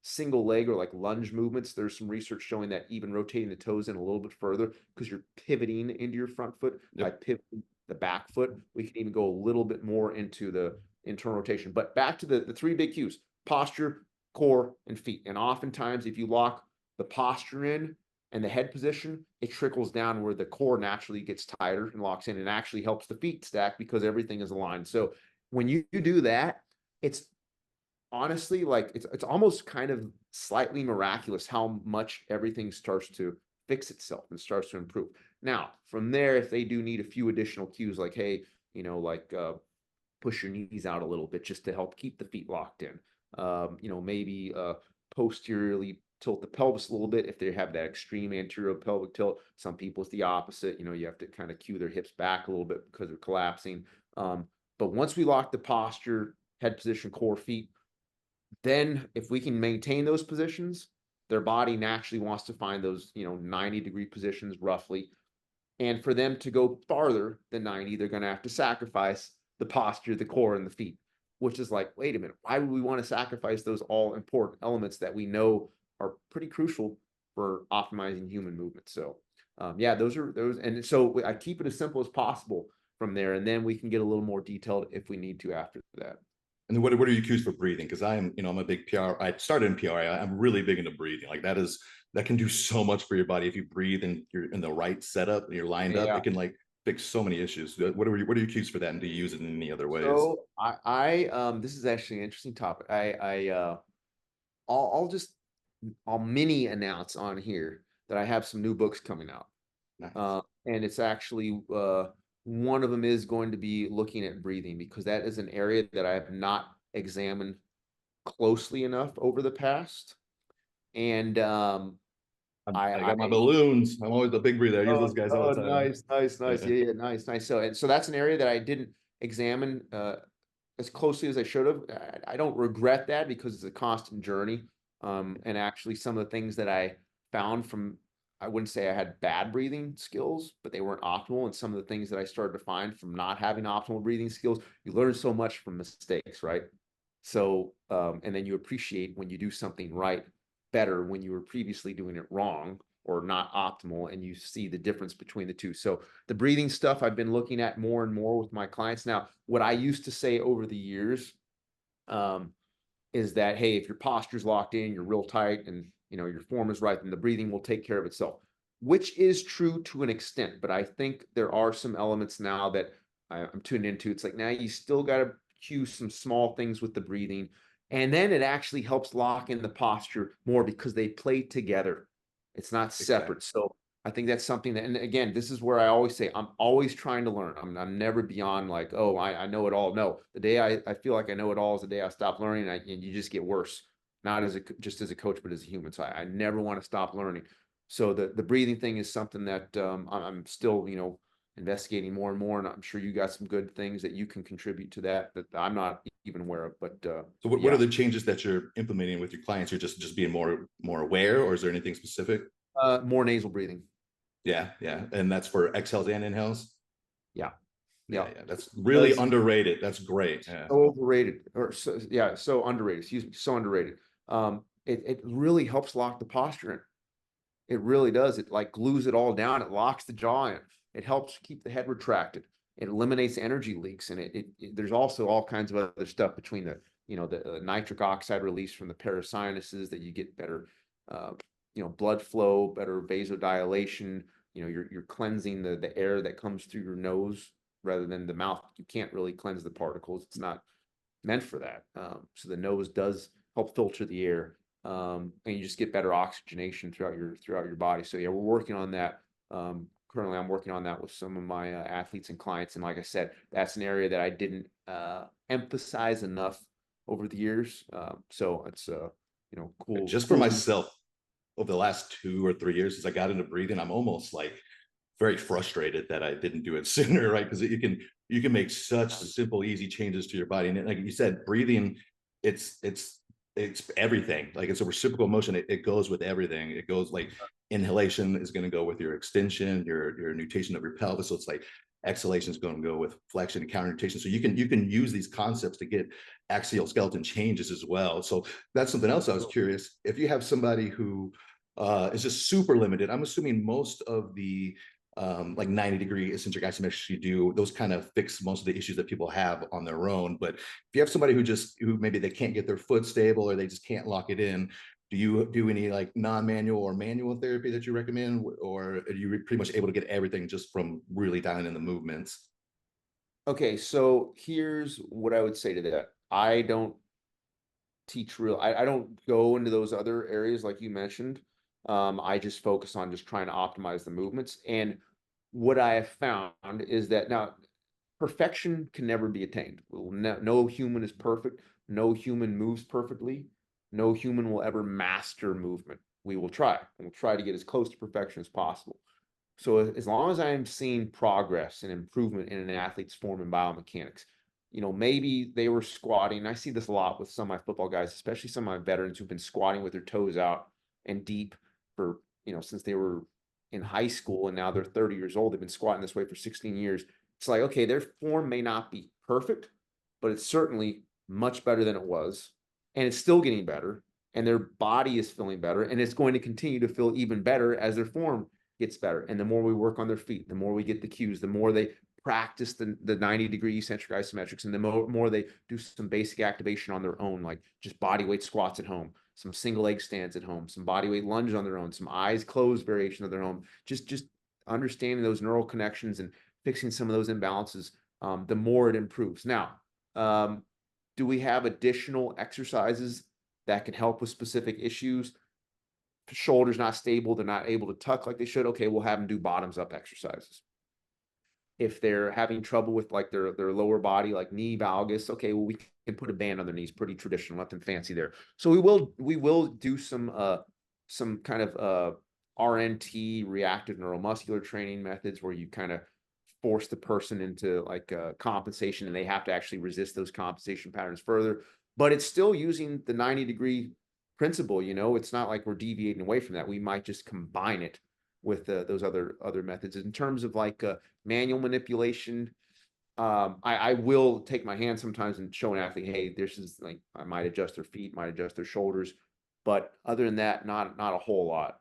single leg or like lunge movements, there's some research showing that even rotating the toes in a little bit further, because you're pivoting into your front foot by Yep. pivoting the back foot, we can even go a little bit more into the internal rotation. But back to the three big cues: posture, core, and feet. And oftentimes, if you lock the posture in and the head position, it trickles down where the core naturally gets tighter and locks in, and actually helps the feet stack because everything is aligned. So when you do that, it's honestly, like, it's almost kind of slightly miraculous how much everything starts to fix itself and starts to improve. Now, from there, if they do need a few additional cues, like, hey, like push your knees out a little bit just to help keep the feet locked in. Maybe posteriorly tilt the pelvis a little bit if they have that extreme anterior pelvic tilt. Some people it's the opposite. You have to kind of cue their hips back a little bit because they're collapsing. But once we lock the posture, head position, core, feet, then if we can maintain those positions, their body naturally wants to find those, 90-degree positions roughly. And for them to go farther than 90, they're going to have to sacrifice the posture, the core, and the feet, which is like, wait a minute, why would we want to sacrifice those all important elements that we know are pretty crucial for optimizing human movement? So, yeah, those are those. And so I keep it as simple as possible from there. And then we can get a little more detailed if we need to after that. And then what are your cues for breathing? Because I'm a big PR. I started in PR. I'm really big into breathing. Like that can do so much for your body if you breathe and you're in the right setup and you're lined up. Yeah. It can like fix so many issues. What are your cues for that? And do you use it in any other ways? So this is actually an interesting topic. I'll mini announce on here that I have some new books coming out. Nice. And it's actually one of them is going to be looking at breathing, because that is an area that I have not examined closely enough over the past. And I I got my balloons. I'm always a big breather. I use those oh, guys all oh, the time. nice, nice, nice. Yeah, Yeah, yeah, nice, nice. So that's an area that I didn't examine as closely as I should have. I don't regret that because it's a constant journey. And actually, some of the things that I found from, I wouldn't say I had bad breathing skills, but they weren't optimal. And some of the things that I started to find from not having optimal breathing skills, you learn so much from mistakes, right? So, and then you appreciate when you do something right better when you were previously doing it wrong or not optimal, and you see the difference between the two. So the breathing stuff I've been looking at more and more with my clients now. What I used to say over the years um, is that, hey, if your posture's locked in, you're real tight, and your form is right, then the breathing will take care of itself, which is true to an extent. But I think there are some elements now that I'm tuned into. It's like now you still got to cue some small things with the breathing, and then it actually helps lock in the posture more because they play together. It's not exactly. separate. So I think that's something that, and again, this is where I always say I'm always trying to learn. I'm never beyond like, oh, I know it all. No, the day I feel like I know it all is the day I stop learning, and you just get worse, not as a just as a coach, but as a human. So I never want to stop learning. So the breathing thing is something that I'm still investigating more and more, and I'm sure you got some good things that you can contribute to that I'm not even aware of. But So what are yeah, the changes that you're implementing with your clients? You're just being more aware, or is there anything specific? more nasal breathing. Yeah, yeah. And that's for exhales and inhales. Yeah, Yeah, yeah. yeah. That's really Does underrated. That's great. Yeah. so overrated or so, yeah, so underrated. Excuse me, so underrated. It really helps lock the posture in. It really does. It like glues it all down. It locks the jaw in. It helps keep the head retracted. It eliminates energy leaks, and there's also all kinds of other stuff between the nitric oxide release from the parasinuses that you get better, uh, blood flow, better vasodilation. You're cleansing the air that comes through your nose rather than the mouth. You can't really cleanse the particles. It's not meant for that. So the nose does help filter the air, and you just get better oxygenation throughout your body. So yeah, we're working on that. Currently, I'm working on that with some of my athletes and clients, and like I said, that's an area that I didn't emphasize enough over the years. So it's cool, Just for cool. myself, over the last 2 or 3 years, as I got into breathing, I'm almost like very frustrated that I didn't do it sooner, right? Because you can make such simple, easy changes to your body. And like you said, breathing, it's it's it's everything. Like it's a reciprocal motion. It goes with everything. It goes like inhalation is going to go with your extension, your nutation of your pelvis. So it's like exhalation is going to go with flexion and counter nutation. So you can use these concepts to get axial skeleton changes as well. So that's something else I was curious. If you have somebody who is just super limited, I'm assuming most of the like 90-degree eccentric isometrics you do, those kind of fix most of the issues that people have on their own. But if you have somebody who maybe they can't get their foot stable or they just can't lock it in, do you do any like non-manual or manual therapy that you recommend, or are you pretty much able to get everything just from really dialing in the movements? Okay, so here's what I would say to that. I don't teach real. I don't go into those other areas like you mentioned. I just focus on just trying to optimize the movements. And what I have found is that now perfection can never be attained. No human is perfect. No human moves perfectly. No human will ever master movement. We will try. We'll try to get as close to perfection as possible. So as long as I'm seeing progress and improvement in an athlete's form and biomechanics, maybe they were squatting. I see this a lot with some of my football guys, especially some of my veterans who've been squatting with their toes out and deep for, since they were in high school, and now they're 30 years old. They've been squatting this way for 16 years. It's like, okay, their form may not be perfect, but it's certainly much better than it was. And it's still getting better. And their body is feeling better. And it's going to continue to feel even better as their form gets better. And the more we work on their feet, the more we get the cues, the more they practice the 90-degree eccentric isometrics, and the more they do some basic activation on their own, like just body weight squats at home, some single leg stands at home, some body weight lunges on their own, some eyes closed variation of their own, just understanding those neural connections and fixing some of those imbalances, the more it improves. Now, do we have additional exercises that can help with specific issues? Shoulders not stable, they're not able to tuck like they should. Okay, we'll have them do bottoms up exercises. If they're having trouble with like their lower body, like knee valgus, okay, well, we can put a band on their knees, pretty traditional, nothing fancy there. So we will do some some kind of RNT, reactive neuromuscular training methods, where you kind of force the person into like compensation, and they have to actually resist those compensation patterns further. But it's still using the 90-degree principle. It's not like we're deviating away from that. We might just combine it with those other methods. In terms of like manual manipulation, I will take my hand sometimes and show an athlete, hey, this is like, I might adjust their feet, might adjust their shoulders, but other than that, not a whole lot.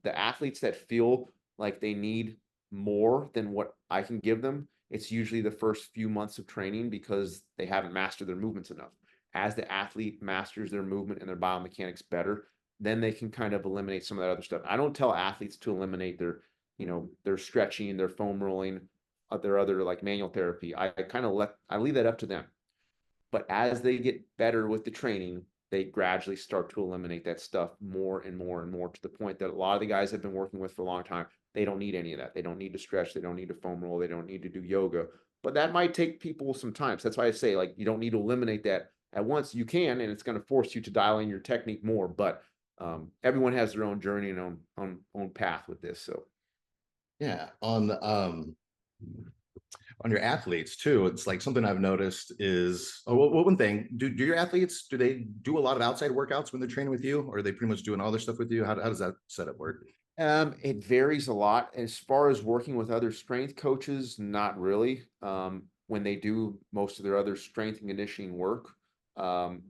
The athletes that feel like they need more than what I can give them, it's usually the first few months of training, because they haven't mastered their movements enough. As the athlete masters their movement and their biomechanics better, then they can kind of eliminate some of that other stuff. I don't tell athletes to eliminate their stretching, their foam rolling, their other like manual therapy. I leave that up to them. But as they get better with the training, they gradually start to eliminate that stuff more and more and more, to the point that a lot of the guys I've been working with for a long time, they don't need any of that. They don't need to stretch. They don't need to foam roll. They don't need to do yoga. But that might take people some time. So that's why I say, like, you don't need to eliminate that at once. You can, and it's going to force you to dial in your technique more. But everyone has their own journey and own path with this. So Yeah, on your athletes too, it's like something I've noticed is, one thing, do your athletes, do they do a lot of outside workouts when they're training with you, or are they pretty much doing all their stuff with you? How does that setup work? It varies a lot. As far as working with other strength coaches, not really. When they do most of their other strength and conditioning work,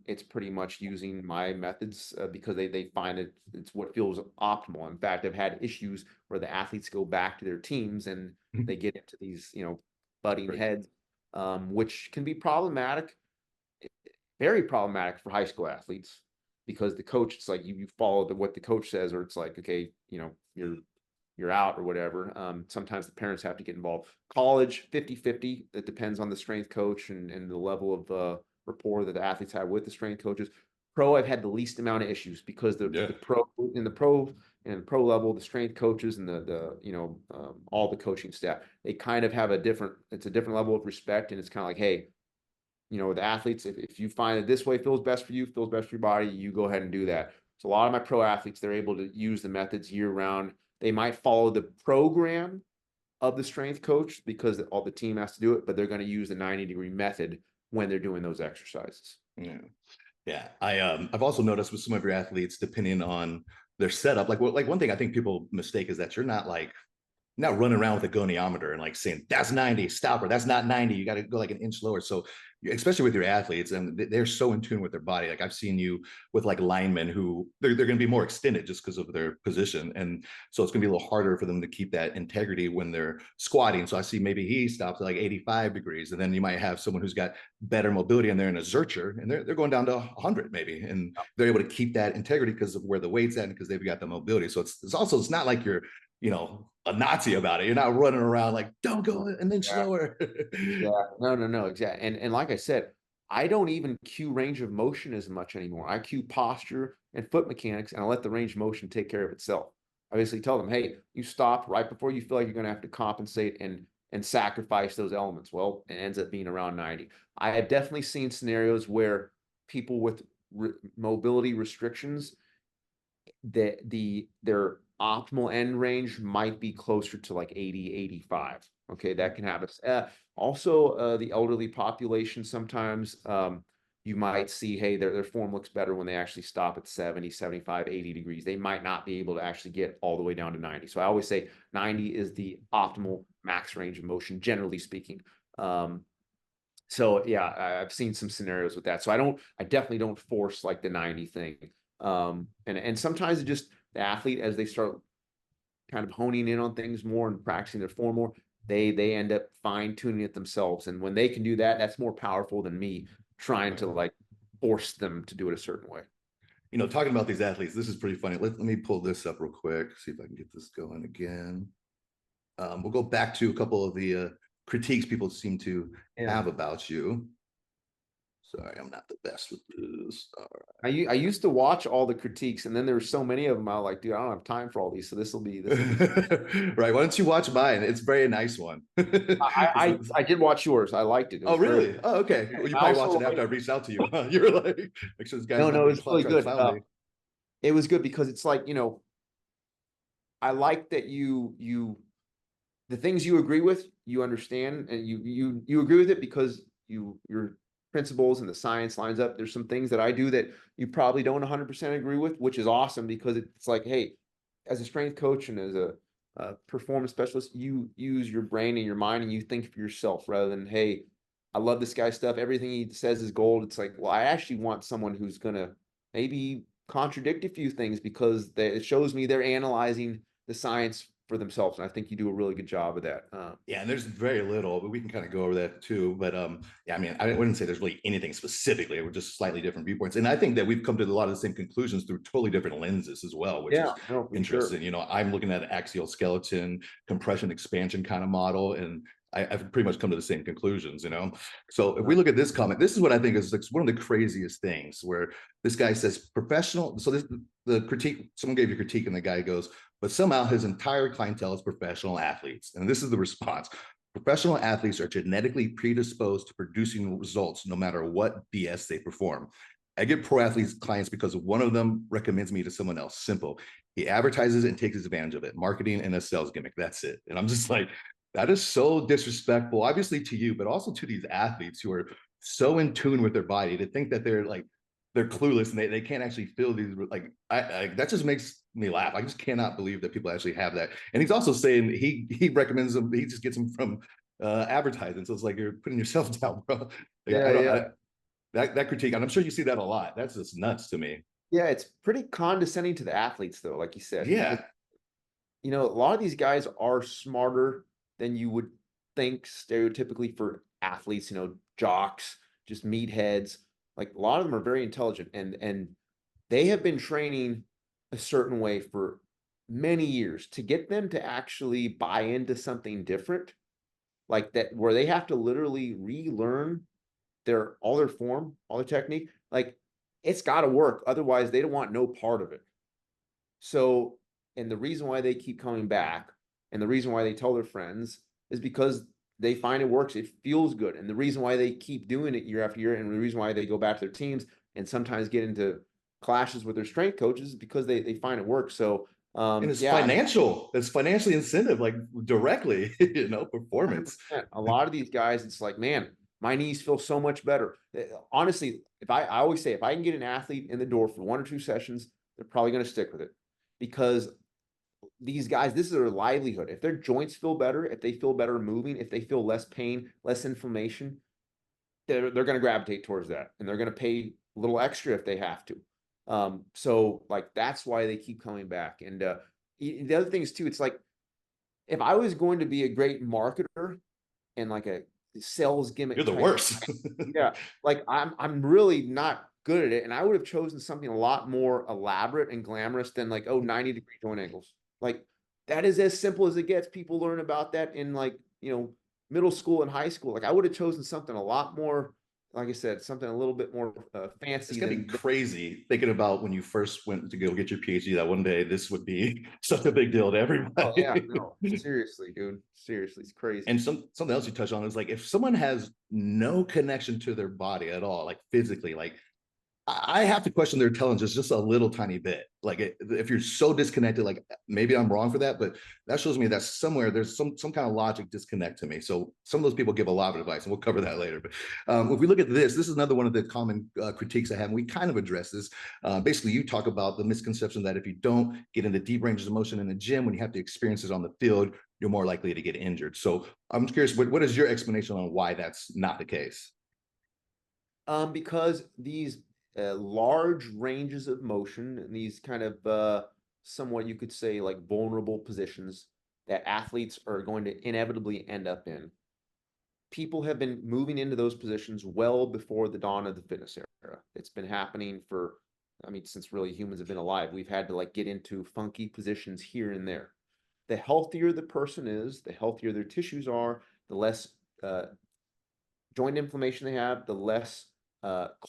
it's pretty much using my methods, because they find it's what feels optimal. In fact, I've had issues where the athletes go back to their teams and they get into these, butting Right. heads, which can be problematic, very problematic for high school athletes, because the coach, it's like you follow what the coach says, or it's like, okay, you're out or whatever. Sometimes the parents have to get involved. College, 50-50. It depends on the strength coach and the level of rapport that the athletes have with the strength coaches. Pro, I've had the least amount of issues, because Yeah. the pro level, the strength coaches and all the coaching staff, they kind of have it's a different level of respect, and it's kind of like, hey, the athletes, if you find that this way feels best for you, feels best for your body, you go ahead and do that. So a lot of my pro athletes, they're able to use the methods year round. They might follow the program of the strength coach, because all the team has to do it, but they're going to use the 90-degree method when they're doing those exercises. Yeah. Yeah. I've also noticed with some of your athletes, depending on their setup, like one thing I think people mistake is that you're not running around with a goniometer and like saying that's 90, stop, or that's not 90, you got to go like an inch lower. So especially with your athletes, and they're so in tune with their body. Like I've seen you with like linemen who they're going to be more extended just because of their position, and so it's going to be a little harder for them to keep that integrity when they're squatting. So I see maybe he stops at like 85 degrees, and then you might have someone who's got better mobility and they're in a zercher and they're going down to 100 maybe, and they're able to keep that integrity because of where the weight's at and because they've got the mobility. So it's not like you're a Nazi about it. You're not running around like, don't go an inch Yeah. lower. Yeah, no, exactly. And like I said, I don't even cue range of motion as much anymore. I cue posture and foot mechanics, and I let the range of motion take care of itself. I basically tell them, hey, you stop right before you feel like you're going to have to compensate and sacrifice those elements. Well, it ends up being around 90. I have definitely seen scenarios where people with mobility restrictions, their optimal end range might be closer to like 80, 85. Okay, that can happen. Also, the elderly population, sometimes you might see, hey, their form looks better when they actually stop at 70, 75, 80 degrees. They might not be able to actually get all the way down to 90. So I always say 90 is the optimal max range of motion, generally speaking. So yeah, I've seen some scenarios with that. So I definitely don't force like the 90 thing. And sometimes it just, the athlete, as they start kind of honing in on things more and practicing their form more, they end up fine tuning it themselves. And when they can do that, that's more powerful than me trying to like force them to do it a certain way. Talking about these athletes, this is pretty funny. Let me pull this up real quick, see if I can get this going again. We'll go back to a couple of the critiques people seem to Yeah. have about you. Sorry, I'm not the best with this. All I used to watch all the critiques, and then there were so many of them. I was like, dude, I don't have time for all these. So this will be. Right. Why don't you watch mine? It's a very nice one. I did watch yours. I liked it. It Oh, was very. really? Oh, okay. Well, you I probably also watched it after like. I reached out to you. Huh? You were like, make sure this guy's No, not no, it going was to really try to good. clown me. It was good because it's like, I like that the things you agree with, you understand, and you agree with it because your principles and the science lines up. There's some things that I do that you probably don't 100% agree with, which is awesome because it's like, hey, as a strength coach and as a performance specialist, you use your brain and your mind and you think for yourself rather than, hey, I love this guy's stuff. Everything he says is gold. It's like, well, I actually want someone who's gonna maybe contradict a few things because it shows me they're analyzing the science for themselves. And I think you do a really good job of that. Yeah, and there's very little, but we can kind of go over that too. But yeah, I mean, I wouldn't say there's really anything specifically. We're just slightly different viewpoints, and I think that we've come to a lot of the same conclusions through totally different lenses as well, which Yeah, is no, for sure. interesting. I'm looking at an axial skeleton, compression, expansion kind of model, and I've pretty much come to the same conclusions. So if we look at this comment, this is what I think is like one of the craziest things, where this guy says professional. So the critique. Someone gave you critique, and the guy goes, but somehow his entire clientele is professional athletes. And this is the response. Professional athletes are genetically predisposed to producing results no matter what BS they perform. I get pro athletes clients because one of them recommends me to someone else. Simple. He advertises and takes advantage of it. Marketing and a sales gimmick. That's it. And I'm just like, that is so disrespectful, obviously to you, but also to these athletes who are so in tune with their body to think that they're clueless and they can't actually feel these, like I that just makes me laugh. I just cannot believe that people actually have that. And he's also saying he recommends them, he just gets them from advertising. So it's like you're putting yourself down, bro. Like, Yeah, I don't yeah. that critique, and I'm sure you see that a lot. That's just nuts to me. Yeah, it's pretty condescending to the athletes, though, like you said, because Yeah. a lot of these guys are smarter than you would think stereotypically for athletes, jocks, just meatheads. Like a lot of them are very intelligent and they have been training a certain way for many years to get them to actually buy into something different, like that, where they have to literally relearn all their form, all their technique. Like it's got to work. Otherwise, they don't want no part of it. So, and the reason why they keep coming back and the reason why they tell their friends is because they find it works. It feels good. And the reason why they keep doing it year after year and the reason why they go back to their teams and sometimes get into clashes with their strength coaches is because they find it works. So, And it's yeah, I mean, financial. It's financially incentive, like directly, performance. 100%. A lot of these guys, it's like, man, my knees feel so much better. Honestly, if I always say, if I can get an athlete in the door for 1 or 2 sessions, they're probably going to stick with it because these guys, this is their livelihood. If their joints feel better, if they feel better moving, if they feel less pain, less inflammation, they're going to gravitate towards that and they're going to pay a little extra if they have to. So like that's why they keep coming back. And the other thing is too, it's like if I was going to be a great marketer and like a sales You're gimmick the type, worst. yeah, like I'm really not good at it. And I would have chosen something a lot more elaborate and glamorous than like, oh, 90-degree joint angles. Like that is as simple as it gets. People learn about that in like, middle school and high school. Like I would have chosen something a lot more, like I said, something a little bit more It's fancy gonna be than crazy thinking about when you first went to go get your PhD, that one day this would be such a big deal to oh yeah, everybody. no, seriously, dude. Seriously, it's crazy. And something else you touched on is like if someone has no connection to their body at all, like physically, like I have to question their intelligence just a little tiny bit. Like if you're so disconnected, like maybe I'm wrong for that, but that shows me that somewhere there's some kind of logic disconnect to me. So some of those people give a lot of advice, and we'll cover that later. But if we look at this is another one of the common critiques I have, and we kind of address this. Basically, you talk about the misconception that if you don't get into deep ranges of motion in the gym, when you have to experience it on the field, you're more likely to get injured. So I'm curious, what is your explanation on why that's not the case? Because these large ranges of motion and these kind of somewhat you could say like vulnerable positions that athletes are going to inevitably end up in. People have been moving into those positions well before the dawn of the fitness era. It's been happening for, I mean, since really humans have been alive. We've had to like get into funky positions here and there. The healthier the person is, the healthier their tissues are, the less joint inflammation they have, the less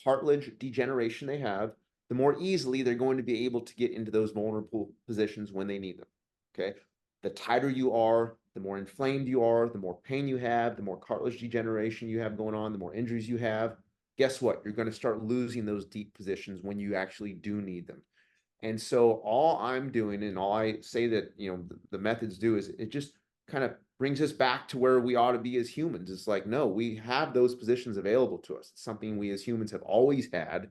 cartilage degeneration they have, the more easily they're going to be able to get into those vulnerable positions when they need them. Okay. The tighter you are, the more inflamed you are, the more pain you have, the more cartilage degeneration you have going on, the more injuries you have. Guess what? You're going to start losing those deep positions when you actually do need them. And so all I'm doing, and all I say that, the methods do, is it just kind of brings us back to where we ought to be as humans. It's like, no, we have those positions available to us. It's something we as humans have always had.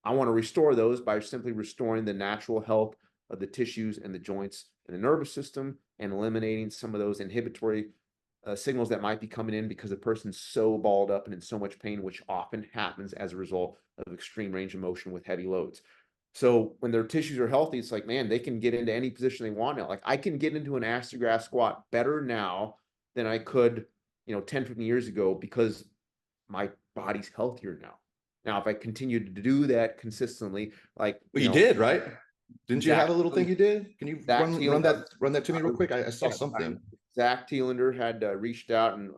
I want to restore those by simply restoring the natural health of the tissues and the joints and the nervous system, and eliminating some of those inhibitory signals that might be coming in because a person's so balled up and in so much pain, which often happens as a result of extreme range of motion with heavy loads. So when their tissues are healthy, it's like, man, they can get into any position they want now. Like, I can get into an ass-to-grass squat better now than I could, 10, 15 years ago, because my body's healthier now. Now, if I continue to do that consistently, like, Well, you did, right? Didn't you have a Zach, little thing you did? Can you Zach run that to me real Thielen, quick? I saw something. Zach Thielander had reached out and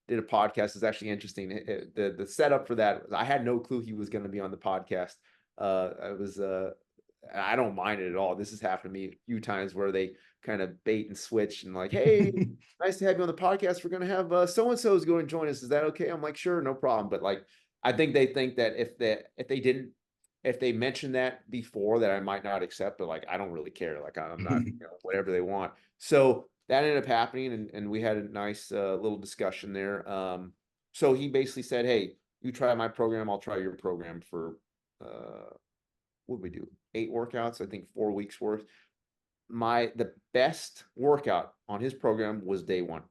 did a podcast. It's actually interesting. The setup for that, I had no clue he was going to be on the podcast. I don't mind it at all. This has happened to me a few times where they kind of bait and switch and like, hey, nice to have you on the podcast. We're going to have so and so's going to join us. Is that okay? I'm like, sure, no problem. But like, I think they think that if they mentioned that before, that I might not accept, but like, I don't really care. Like, I'm not, whatever they want. So that ended up happening, and we had a nice little discussion there. So he basically said, hey, you try my program, I'll try your program for what did we do? 8 workouts, I think 4 weeks worth. The best workout on his program was day 1,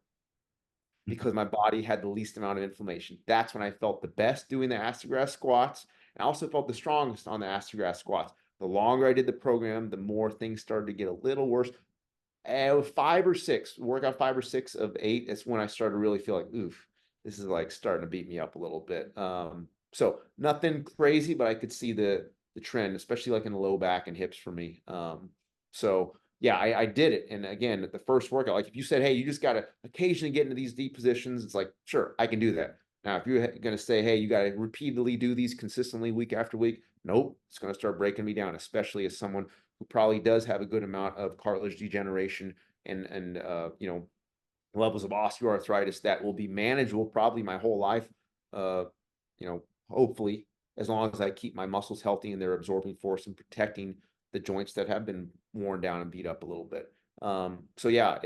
because my body had the least amount of inflammation. That's when I felt the best doing the ass-to-grass squats. I also felt the strongest on the ass-to-grass squats. The longer I did the program, the more things started to get a little worse. 5 or 6, workout 5 or 6 of 8, that's when I started to really feel like, oof, this is like starting to beat me up a little bit. So nothing crazy, but I could see the trend, especially like in the low back and hips for me. So yeah, I did it. And again, at the first workout, like if you said, hey, you just got to occasionally get into these deep positions, it's like, sure, I can do that. Now, if you're going to say, hey, you got to repeatedly do these consistently week after week, nope, it's going to start breaking me down, especially as someone who probably does have a good amount of cartilage degeneration and levels of osteoarthritis that will be manageable probably my whole life. Uh, hopefully, as long as I keep my muscles healthy and they're absorbing force and protecting the joints that have been worn down and beat up a little bit. So yeah,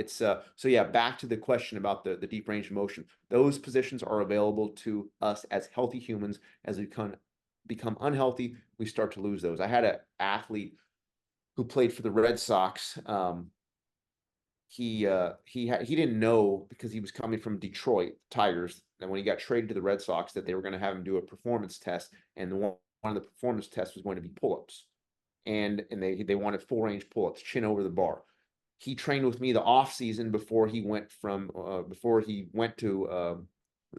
back to the question about the deep range of motion. Those positions are available to us as healthy humans. As we become unhealthy, we start to lose those. I had an athlete who played for the Red Sox. He didn't know, because he was coming from Detroit Tigers, and when he got traded to the Red Sox, that they were going to have him do a performance test, and one of the performance tests was going to be pull-ups, and they wanted full range pull-ups, chin over the bar. He trained with me the off season before he went to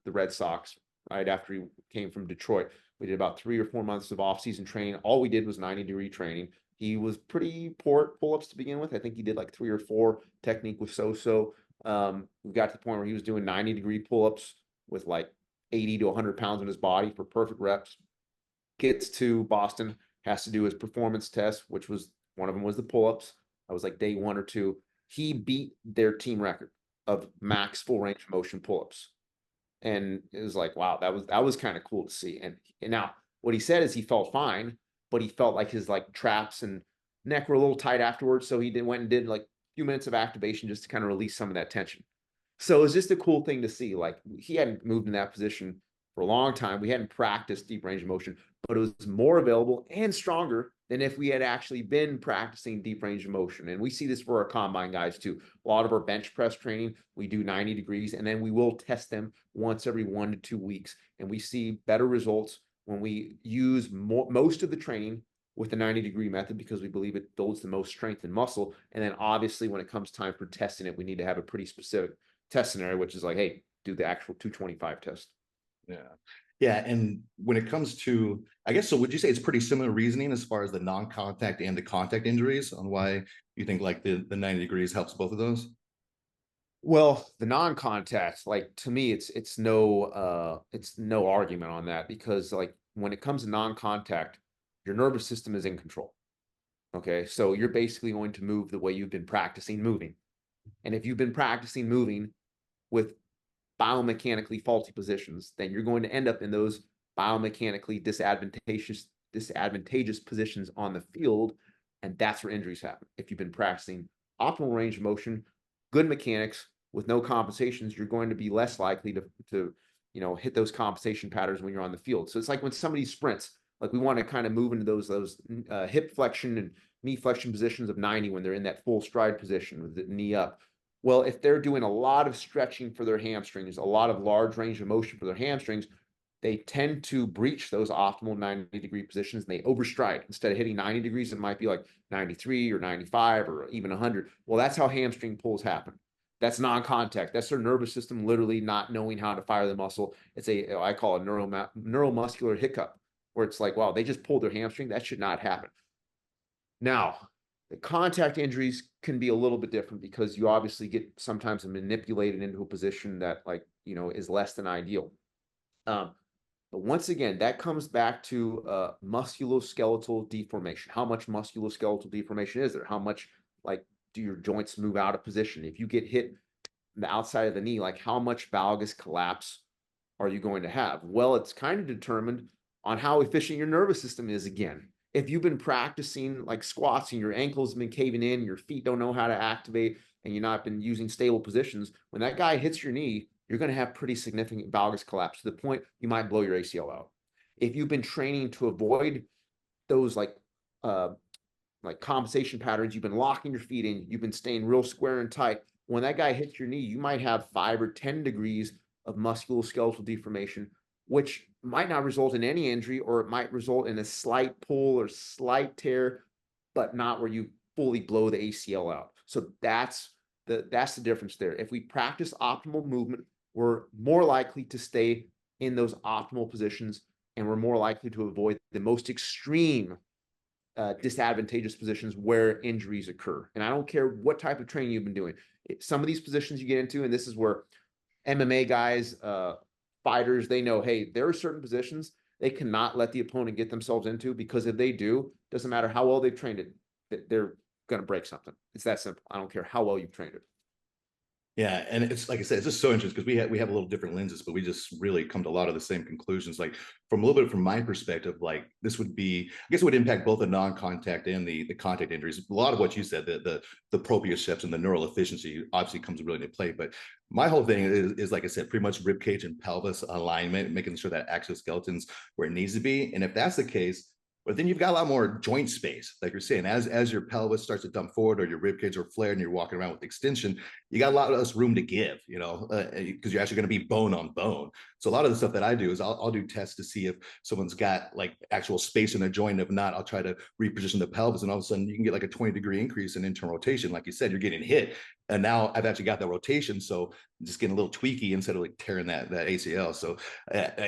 the Red Sox, right after he came from Detroit. We did about 3 or 4 months of off season training. All we did was 90-degree training. He was pretty poor at pull-ups to begin with. I think he did like 3 or 4. Technique was so-so. We got to the point where he was doing 90-degree pull-ups with like 80 to 100 pounds on his body for perfect reps. Gets to Boston, has to do his performance test, which was, one of them was the pull-ups. I was like day 1 or 2. He beat their team record of max full range of motion pull-ups. And it was like, wow, that was kind of cool to see. And now what he said is he felt fine, but he felt like his like traps and neck were a little tight afterwards. So he went and did like a few minutes of activation just to kind of release some of that tension. So it was just a cool thing to see. Like, he hadn't moved in that position for a long time. We hadn't practiced deep range of motion, but it was more available and stronger than if we had actually been practicing deep range of motion. And we see this for our combine guys too. A lot of our bench press training, we do 90 degrees, and then we will test them once every 1 to 2 weeks. And we see better results when we use most of the training with the 90-degree method, because we believe it builds the most strength and muscle. And then obviously when it comes time for testing it, we need to have a pretty specific test scenario, which is like, hey, do the actual 225 test. Yeah. Yeah. And when it comes to, I guess, so would you say it's pretty similar reasoning as far as the non-contact and the contact injuries on why you think like the 90 degrees helps both of those? Well, the non-contact, like, to me, it's no argument on that, because like when it comes to non-contact, your nervous system is in control. Okay. So you're basically going to move the way you've been practicing moving. And if you've been practicing moving with biomechanically faulty positions, then you're going to end up in those biomechanically disadvantageous positions on the field, And that's where injuries happen. If you've been practicing optimal range of motion, good mechanics with no compensations, you're going to be less likely to hit those compensation patterns when you're on the field. So it's like when somebody sprints, like we want to kind of move into those hip flexion and knee flexion positions of 90 when they're in that full stride position with the knee up. Well, if they're doing a lot of stretching for their hamstrings, a lot of large range of motion for their hamstrings, they tend to breach those optimal 90-degree positions and they overstride. Instead of hitting 90 degrees, it might be like 93 or 95 or even 100. Well, that's how hamstring pulls happen. That's non-contact. That's their nervous system literally not knowing how to fire the muscle. It's I call it neuromuscular hiccup, where it's like, wow, they just pulled their hamstring. That should not happen. Now, the contact injuries can be a little bit different because you obviously get sometimes manipulated into a position that is less than ideal. But once again, that comes back to musculoskeletal deformation. How much musculoskeletal deformation is there? How much do your joints move out of position? If you get hit the outside of the knee, like how much valgus collapse are you going to have? Well, it's kind of determined on how efficient your nervous system is again. If you've been practicing like squats and your ankles have been caving in, your feet don't know how to activate, and you're not been using stable positions, when that guy hits your knee, you're going to have pretty significant valgus collapse to the point you might blow your ACL out. If you've been training to avoid those like compensation patterns, you've been locking your feet in, you've been staying real square and tight. When that guy hits your knee, you might have 5 or 10 degrees of musculoskeletal deformation, which might not result in any injury, or it might result in a slight pull or slight tear, but not where you fully blow the ACL out. So that's the difference there. If we practice optimal movement, we're more likely to stay in those optimal positions, and we're more likely to avoid the most extreme disadvantageous positions where injuries occur. And I don't care what type of training you've been doing. Some of these positions you get into, and this is where MMA guys, fighters, they know, hey, there are certain positions they cannot let the opponent get themselves into, because if they do, doesn't matter how well they've trained it, they're going to break something. It's that simple. I don't care how well you've trained it. Yeah, and it's like I said, it's just so interesting because we have a little different lenses, but we just really come to a lot of the same conclusions. Like from a little bit from my perspective, like this would be, I guess it would impact both the non-contact and the contact injuries. A lot of what you said, the proprioception and the neural efficiency obviously comes really into play. But my whole thing is like I said, pretty much rib cage and pelvis alignment, making sure that exoskeleton's where it needs to be. And if that's the case, but then you've got a lot more joint space, like you're saying, as your pelvis starts to dump forward or your rib cage are flared and you're walking around with extension, you got a lot less room to give, because you're actually going to be bone on bone. So a lot of the stuff that I do is I'll do tests to see if someone's got like actual space in their joint. If not, I'll try to reposition the pelvis, and all of a sudden you can get like a 20-degree increase in internal rotation. Like you said, you're getting hit, and now I've actually got that rotation, so I'm just getting a little tweaky instead of like tearing that ACL. So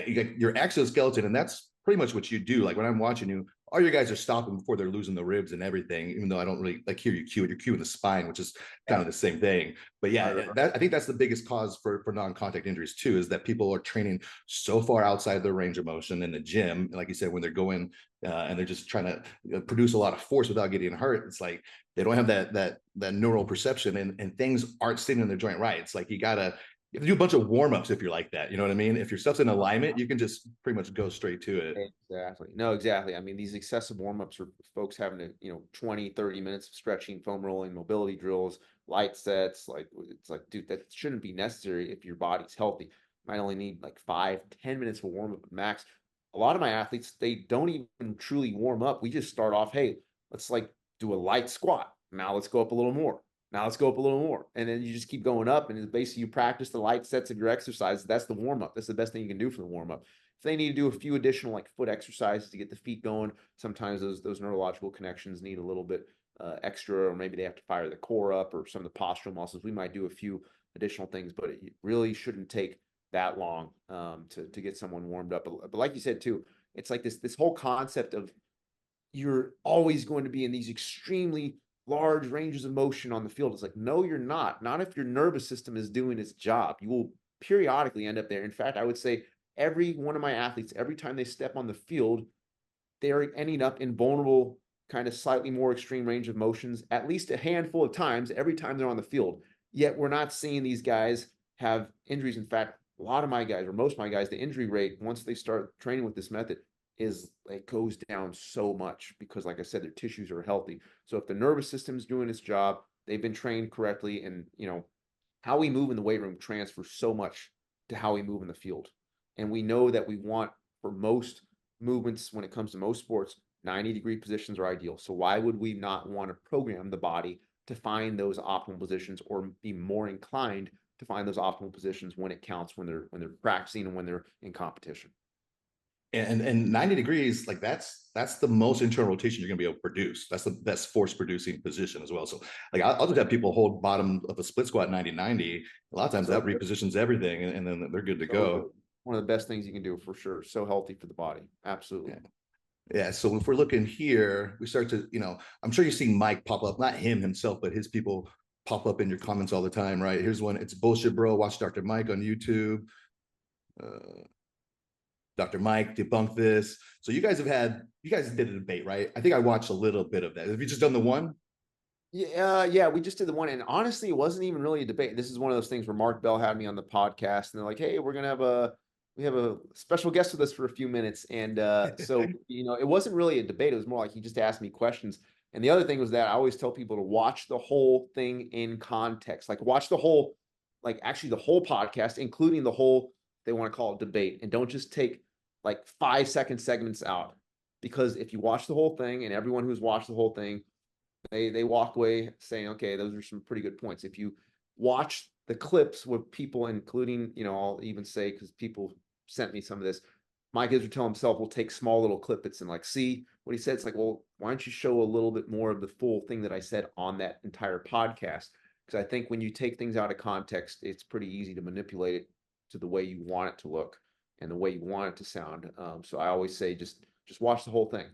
you got your exoskeleton, and that's pretty much what you do. Like when I'm watching you, all your guys are stopping before they're losing the ribs and everything, even though I don't really like hear you cue it. You're cueing the spine, which is kind of the same thing. But yeah, I think that's the biggest cause for non-contact injuries too, is that people are training so far outside their range of motion in the gym. Like you said, when they're going and they're just trying to produce a lot of force without getting hurt, it's like they don't have that neural perception, and things aren't sitting in their joint right. It's like you have to do a bunch of warm-ups if you're like that. You know what I mean? If your stuff's in alignment, you can just pretty much go straight to it. Exactly. No, exactly. I mean, these excessive warm-ups are folks having to, 20, 30 minutes of stretching, foam rolling, mobility drills, light sets. Like, it's like, dude, that shouldn't be necessary if your body's healthy. You might only need like 5, 10 minutes of warm-up max. A lot of my athletes, they don't even truly warm up. We just start off, hey, let's like do a light squat. Now let's go up a little more. Now let's go up a little more. And then you just keep going up. And it's basically you practice the light sets of your exercise. That's the warm up. That's the best thing you can do for the warm up. If they need to do a few additional like foot exercises to get the feet going, sometimes those neurological connections need a little bit extra, or maybe they have to fire the core up or some of the postural muscles. We might do a few additional things, but it really shouldn't take that long to get someone warmed up. But like you said too, it's like this whole concept of you're always going to be in these extremely large ranges of motion on the field. It's like, no, you're not. Not if your nervous system is doing its job. You will periodically end up there. In fact, I would say every one of my athletes, every time they step on the field, they're ending up in vulnerable, kind of slightly more extreme range of motions, at least a handful of times every time they're on the field. Yet we're not seeing these guys have injuries. In fact, a lot of my guys, or most of my guys, the injury rate once they start training with this method is it goes down so much because, like I said, their tissues are healthy. So if the nervous system is doing its job, they've been trained correctly, and how we move in the weight room transfers so much to how we move in the field. And we know that we want, for most movements, when it comes to most sports, 90-degree positions are ideal. So why would we not want to program the body to find those optimal positions, or be more inclined to find those optimal positions when it counts, when they're practicing and when they're in competition? And 90 degrees, like that's the most internal rotation you're gonna be able to produce. That's the best force producing position as well. So like I'll just have people hold bottom of a split squat 90-90. A lot of times So that repositions everything, and then they're good to so go. good. One of the best things you can do for sure. So healthy for the body. Absolutely. Yeah. Yeah. So if we're looking here, we start to, I'm sure you've seen Mike pop up, not him himself, but his people pop up in your comments all the time, right? Here's one. It's bullshit, bro. Watch Dr. Mike on YouTube. Dr. Mike debunked this. So you guys did a debate, right? I think I watched a little bit of that. Have you just done the one? Yeah, we just did the one, and honestly, it wasn't even really a debate. This is one of those things where Mark Bell had me on the podcast, and they're like, "Hey, we have a special guest with us for a few minutes," and so it wasn't really a debate. It was more like he just asked me questions. And the other thing was that I always tell people to watch the whole thing in context, like watch the whole, like actually the whole podcast, including the whole, they want to call it debate, and don't just take like 5-second segments out, because if you watch the whole thing, and everyone who's watched the whole thing, they walk away saying, okay, those are some pretty good points. If you watch the clips with people, including, I'll even say, because people sent me some of this, Mike Israetel himself will take small little clippets and like see what he said. It's like, well, why don't you show a little bit more of the full thing that I said on that entire podcast? Because I think when you take things out of context, it's pretty easy to manipulate it to the way you want it to look and the way you want it to sound. So I always say, just watch the whole thing,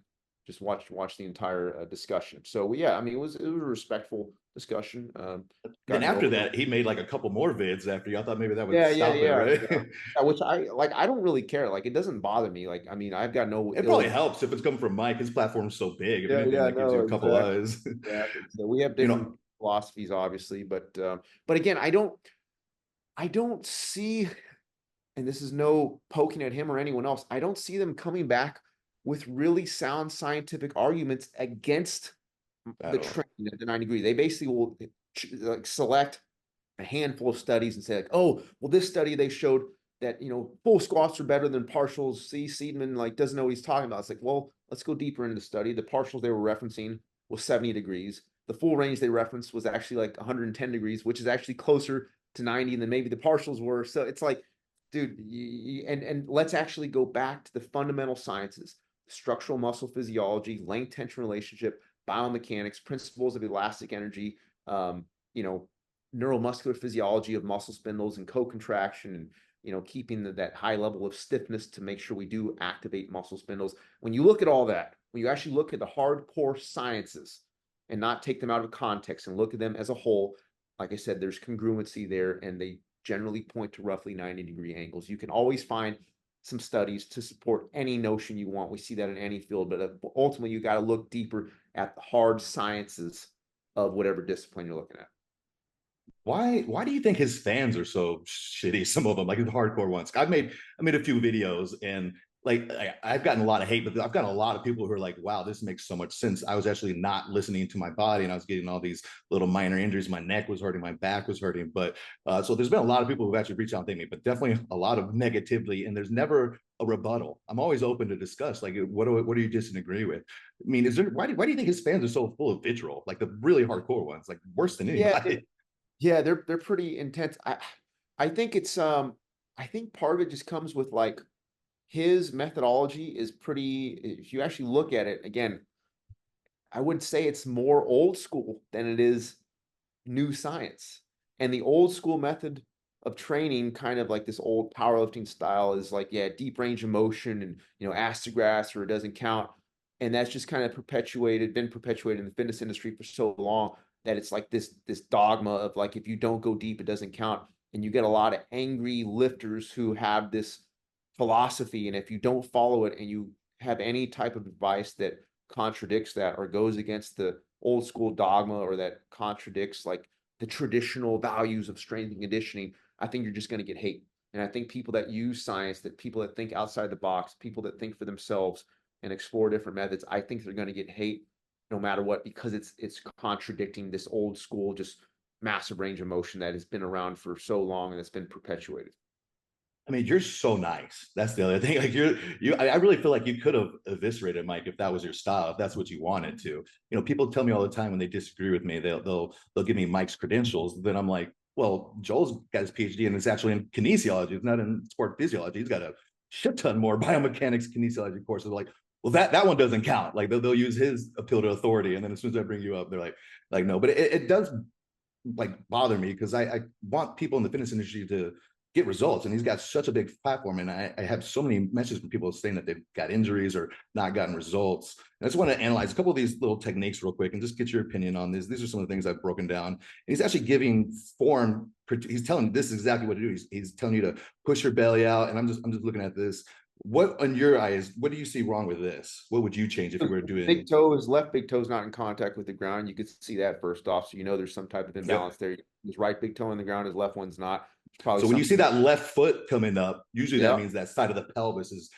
just watch the entire discussion. So yeah, I mean, it was a respectful discussion. Then Got to after go. that, he made like a couple more vids after you. I thought maybe that would Yeah, yeah, stop it, yeah, right? yeah. Yeah, which I like. I don't really care. Like, it doesn't bother me. Like, I mean, I've got no It probably ill. helps if it's coming from Mike. His platform's so big. If Yeah, anything, yeah, that gives you no, a couple exactly, eyes. exactly. So we have you different know, philosophies, obviously, but again, I don't see, and this is no poking at him or anyone else. I don't see them coming back with really sound scientific arguments against at the all. trend at the 90 degree. They basically will like select a handful of studies and say like, oh, well, this study they showed that full squats are better than partials. See, Seedman like doesn't know what he's talking about. It's like, well, let's go deeper into the study. The partials they were referencing was 70 degrees. The full range they referenced was actually like 110 degrees, which is actually closer to 90 than maybe the partials were. So it's like, dude, and let's actually go back to the fundamental sciences: structural muscle physiology, length tension relationship, biomechanics, principles of elastic energy, you know, neuromuscular physiology of muscle spindles and co-contraction, and keeping that high level of stiffness to make sure we do activate muscle spindles. When you look at all that, when you actually look at the hardcore sciences and not take them out of context and look at them as a whole, like I said, there's congruency there, and they generally point to roughly 90-degree angles. You can always find some studies to support any notion you want. We see that in any field, but ultimately you got to look deeper at the hard sciences of whatever discipline you're looking at. Why do you think his fans are so shitty? Some of them, like the hardcore ones. I made a few videos, and like I've gotten a lot of hate, but I've gotten a lot of people who are like, "Wow, this makes so much sense." I was actually not listening to my body, and I was getting all these little minor injuries. My neck was hurting, my back was hurting. But so there's been a lot of people who've actually reached out and thanked me, but definitely a lot of negativity, and there's never a rebuttal. I'm always open to discuss. Like, what do you disagree with? I mean, is there why do you think his fans are so full of vitriol? Like the really hardcore ones, like worse than Yeah, anybody. yeah, they're pretty intense. I think it's I think part of it just comes with like his methodology is pretty, if you actually look at it again, I would say it's more old school than it is new science. And the old school method of training, kind of like this old powerlifting style, is like, yeah, deep range of motion, and ass to grass or it doesn't count. And that's just kind of been perpetuated in the fitness industry for so long that it's like this dogma of like, if you don't go deep, it doesn't count. And you get a lot of angry lifters who have this philosophy. And if you don't follow it and you have any type of advice that contradicts that or goes against the old school dogma, or that contradicts like the traditional values of strength and conditioning, I think you're just going to get hate. And I think people that use science, that people that think outside the box, people that think for themselves, and explore different methods, I think they're going to get hate no matter what, because it's contradicting this old school, just massive range of motion that has been around for so long and it's been perpetuated. I mean, you're so nice. That's the other thing. Like I really feel like you could have eviscerated Mike if that was your style, if that's what you wanted to. You know, people tell me all the time when they disagree with me, they'll give me Mike's credentials. Then I'm like, well, Joel's got his PhD and it's actually in kinesiology. It's not in sport physiology. He's got a shit ton more biomechanics kinesiology courses. Like, well, that one doesn't count. Like they'll use his appeal to authority, and then as soon as I bring you up, they're like no. But it does like bother me because I want people in the fitness industry to get results, and he's got such a big platform, and I have so many messages from people saying that they've got injuries or not gotten results. And I just want to analyze a couple of these little techniques real quick and just get your opinion on this. These are some of the things I've broken down, and he's actually giving form. He's telling you this is exactly what to do. He's telling you to push your belly out, and I'm just looking at this. What, in your eyes, what do you see wrong with this? What would you change if you were doing? Big toe, his left big toe is not in contact with the ground. You could see that first off, so you know there's some type of imbalance there. His right big toe in the ground, his left one's not. Probably so when you see that left foot coming up, usually that means that side of the pelvis is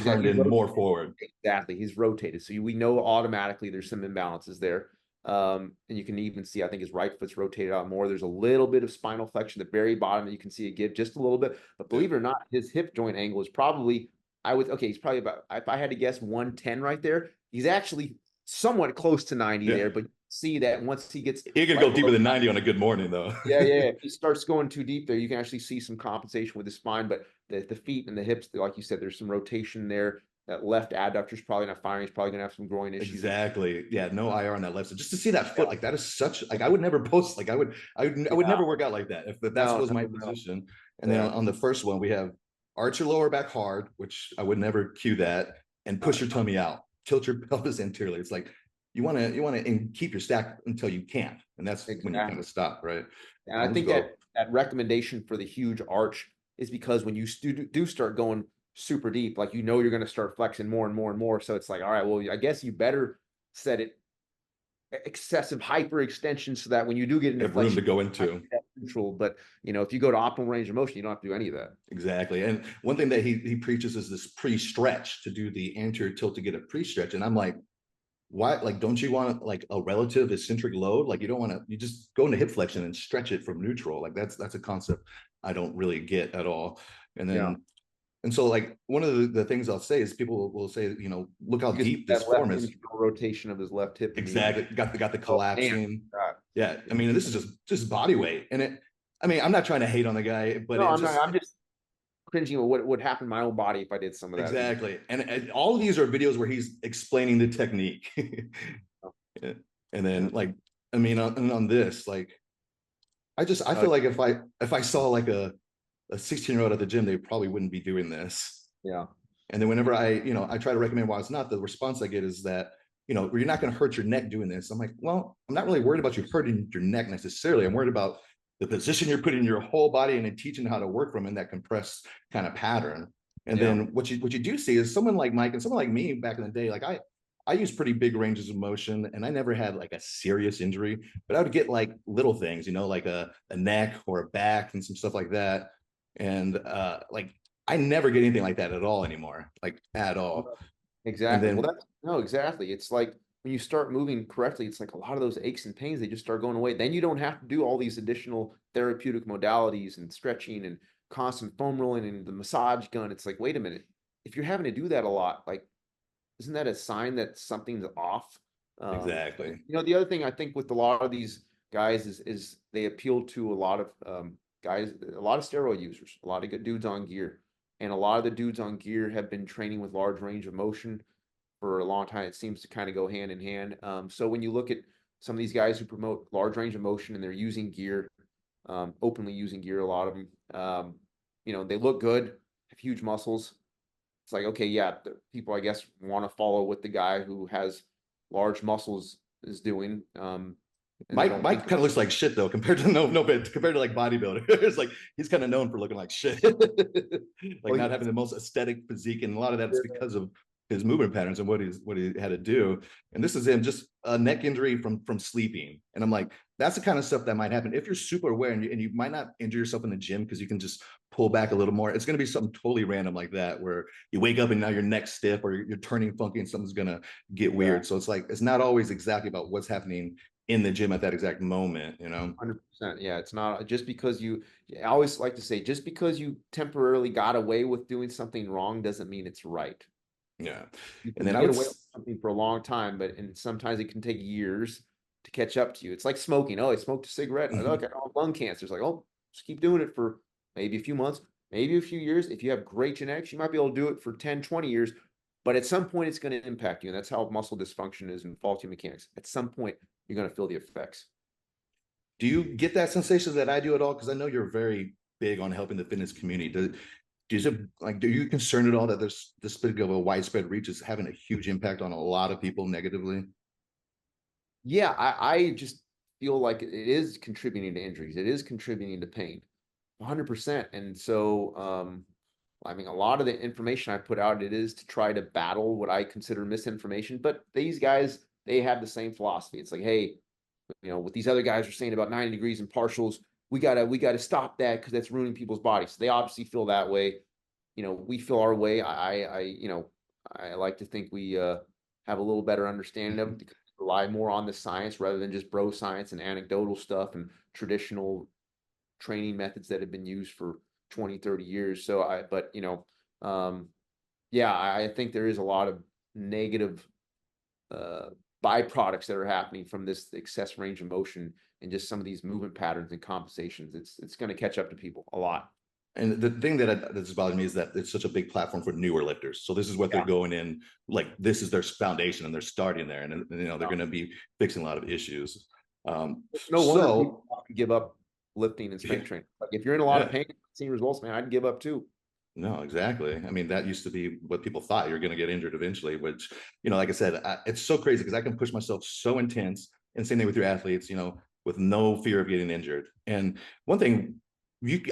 turned in more forward. Exactly, he's rotated, so we know automatically there's some imbalances there. And you can even see, I think his right foot's rotated out more. There's a little bit of spinal flexion at the very bottom that you can see it give just a little bit. But believe it or not, his hip joint angle is probably, he's probably about, if I had to guess, 110 right there. He's actually somewhat close to 90 there, but see that once he gets, he can go deeper than 90 on a good morning though. Yeah. If he starts going too deep there, you can actually see some compensation with the spine. But the feet and the hips, like you said, there's some rotation there. That left adductor's probably not firing. He's probably gonna have some groin issues. Exactly. Yeah, no IR on that left. So just to see that foot, like that is such, like I would never post, like I would never work out like that if that was my position. And then on the first one, we have arch your lower back hard, which I would never cue that, and push your tummy out, tilt your pelvis anteriorly. It's like you want to keep your stack until you can't, and that's when you kind of stop, right? And I think that recommendation for the huge arch is because when you do start going super deep, like you're going to start flexing more and more and more. So it's like, all right, well, I guess you better set it excessive hyper extension so that when you do get into room to go into neutral. But if you go to optimal range of motion, you don't have to do any of that. Exactly. And one thing that he preaches is this pre-stretch, to do the anterior tilt to get a pre-stretch. And I'm like, why? Like, don't you want like a relative eccentric load? Like, you don't want to, you just go into hip flexion and stretch it from neutral. Like that's a concept I don't really get at all. And then and so, like, one of the things I'll say is people will say, look how deep this form is. Rotation of his left hip. Exactly. Got the collapsing. Yeah. I mean, this is just body weight. And I'm not trying to hate on the guy, but I'm just cringing at what would happen to my own body if I did some of that. Exactly. And all of these are videos where he's explaining the technique. And then, like, on this, like, I feel like if I saw like a 16-year-old at the gym, they probably wouldn't be doing this. Yeah. And then whenever I try to recommend why it's not, the response I get is that, you're not going to hurt your neck doing this. I'm like, well, I'm not really worried about you hurting your neck necessarily. I'm worried about the position you're putting your whole body in and teaching how to work from in that compressed kind of pattern. And then what you do see is someone like Mike and someone like me back in the day, like I use pretty big ranges of motion, and I never had like a serious injury, but I would get like little things, like a neck or a back and some stuff like that. And like I never get anything like that at all anymore, like at all. Exactly. Exactly. It's like when you start moving correctly, it's like a lot of those aches and pains, they just start going away. Then you don't have to do all these additional therapeutic modalities and stretching and constant foam rolling and the massage gun. It's like, wait a minute, if you're having to do that a lot, like, isn't that a sign that something's off? Exactly. The other thing I think with a lot of these guys is they appeal to a lot of guys, a lot of steroid users, a lot of good dudes on gear. And a lot of the dudes on gear have been training with large range of motion for a long time. It seems to kind of go hand in hand. So when you look at some of these guys who promote large range of motion and they're using gear, openly using gear, a lot of them, they look good, have huge muscles. It's like, okay, yeah, people, I guess, want to follow what the guy who has large muscles is doing. Mike kind of looks like shit though, compared to compared to like bodybuilders. It's like he's kind of known for looking like shit, like not having the most aesthetic physique, and a lot of that is because of his movement patterns and what he had to do. And this is him just a neck injury from sleeping. And I'm like, that's the kind of stuff that might happen if you're super aware, and you might not injure yourself in the gym because you can just pull back a little more. It's going to be something totally random like that, where you wake up and now your neck's stiff, or you're turning funky and something's going to get Yeah. weird. So it's like, it's not always exactly about what's happening in the gym at that exact moment, you know? 100%. Yeah, it's not just because I always like to say, just because you temporarily got away with doing something wrong doesn't mean it's right. Yeah. You And can then I get would, away with something for a long time, and sometimes it can take years to catch up to you. It's like smoking. Oh, I smoked a cigarette. Look, I got lung cancer. It's like, oh, just keep doing it for maybe a few months, maybe a few years. If you have great genetics, you might be able to do it for 10, 20 years. But at some point, it's going to impact you. And that's how muscle dysfunction is and faulty mechanics. At some point, you're going to feel the effects. do you get that sensation that I do at all? Because I know you're very big on helping the fitness community. Do you concern at all that there's this big of a widespread reach is having a huge impact on a lot of people negatively? Yeah, I just feel like it is contributing to injuries. It is contributing to pain, 100%. And so, I mean, a lot of the information I put out, it is to try to battle what I consider misinformation. But these guys, they have the same philosophy. It's like, hey, what these other guys are saying about 90 degrees and partials, we gotta stop that because that's ruining people's bodies. So they obviously feel that way. We feel our way. I like to think we have a little better understanding of it because we rely more on the science rather than just bro science and anecdotal stuff and traditional training methods that have been used for 20, 30 years. So um, yeah, I think there is a lot of negative uh, byproducts that are happening from this excess range of motion and just some of these movement patterns and compensations. It's going to catch up to people a lot. And the thing that's bothering me is that it's such a big platform for newer lifters. So this is what they're Yeah. going in, like this is their foundation, and they're starting there, and they're going to be fixing a lot of issues. No wonder So people give up lifting and yeah, strength training. Like if you're in a lot of yeah. pain, seeing results, man, I'd give up too. No, exactly. I mean, that used to be what people thought you're going to get injured eventually, which, like I said, it's so crazy because I can push myself so intense. And same thing with your athletes, with no fear of getting injured. And one thing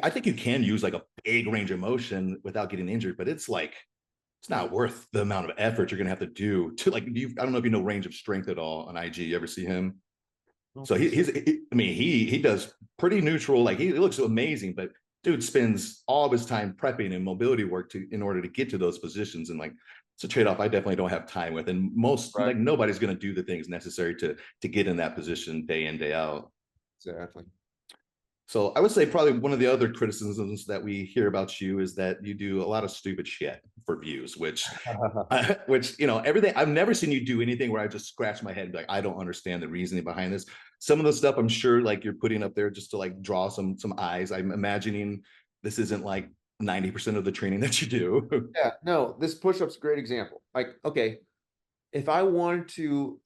I think you can use like a big range of motion without getting injured, but it's like, it's not worth the amount of effort you're going to have to do to like, I don't know if you know range of strength at all on IG. You ever see him? I don't So think so. I mean, he does pretty neutral. Like he looks amazing, but dude spends all of his time prepping and mobility work in order to get to those positions. And like, it's a trade off I definitely don't have time with. And Right. like nobody's going to do the things necessary to get in that position day in, day out. Exactly. So I would say probably one of the other criticisms that we hear about you is that you do a lot of stupid shit for views, which everything. I've never seen you do anything where I just scratch my head and be like, I don't understand the reasoning behind this. Some of the stuff I'm sure like you're putting up there just to like draw some eyes. I'm imagining this isn't like 90% of the training that you do. Yeah, no, this push-up's a great example. Like, okay, if I wanted to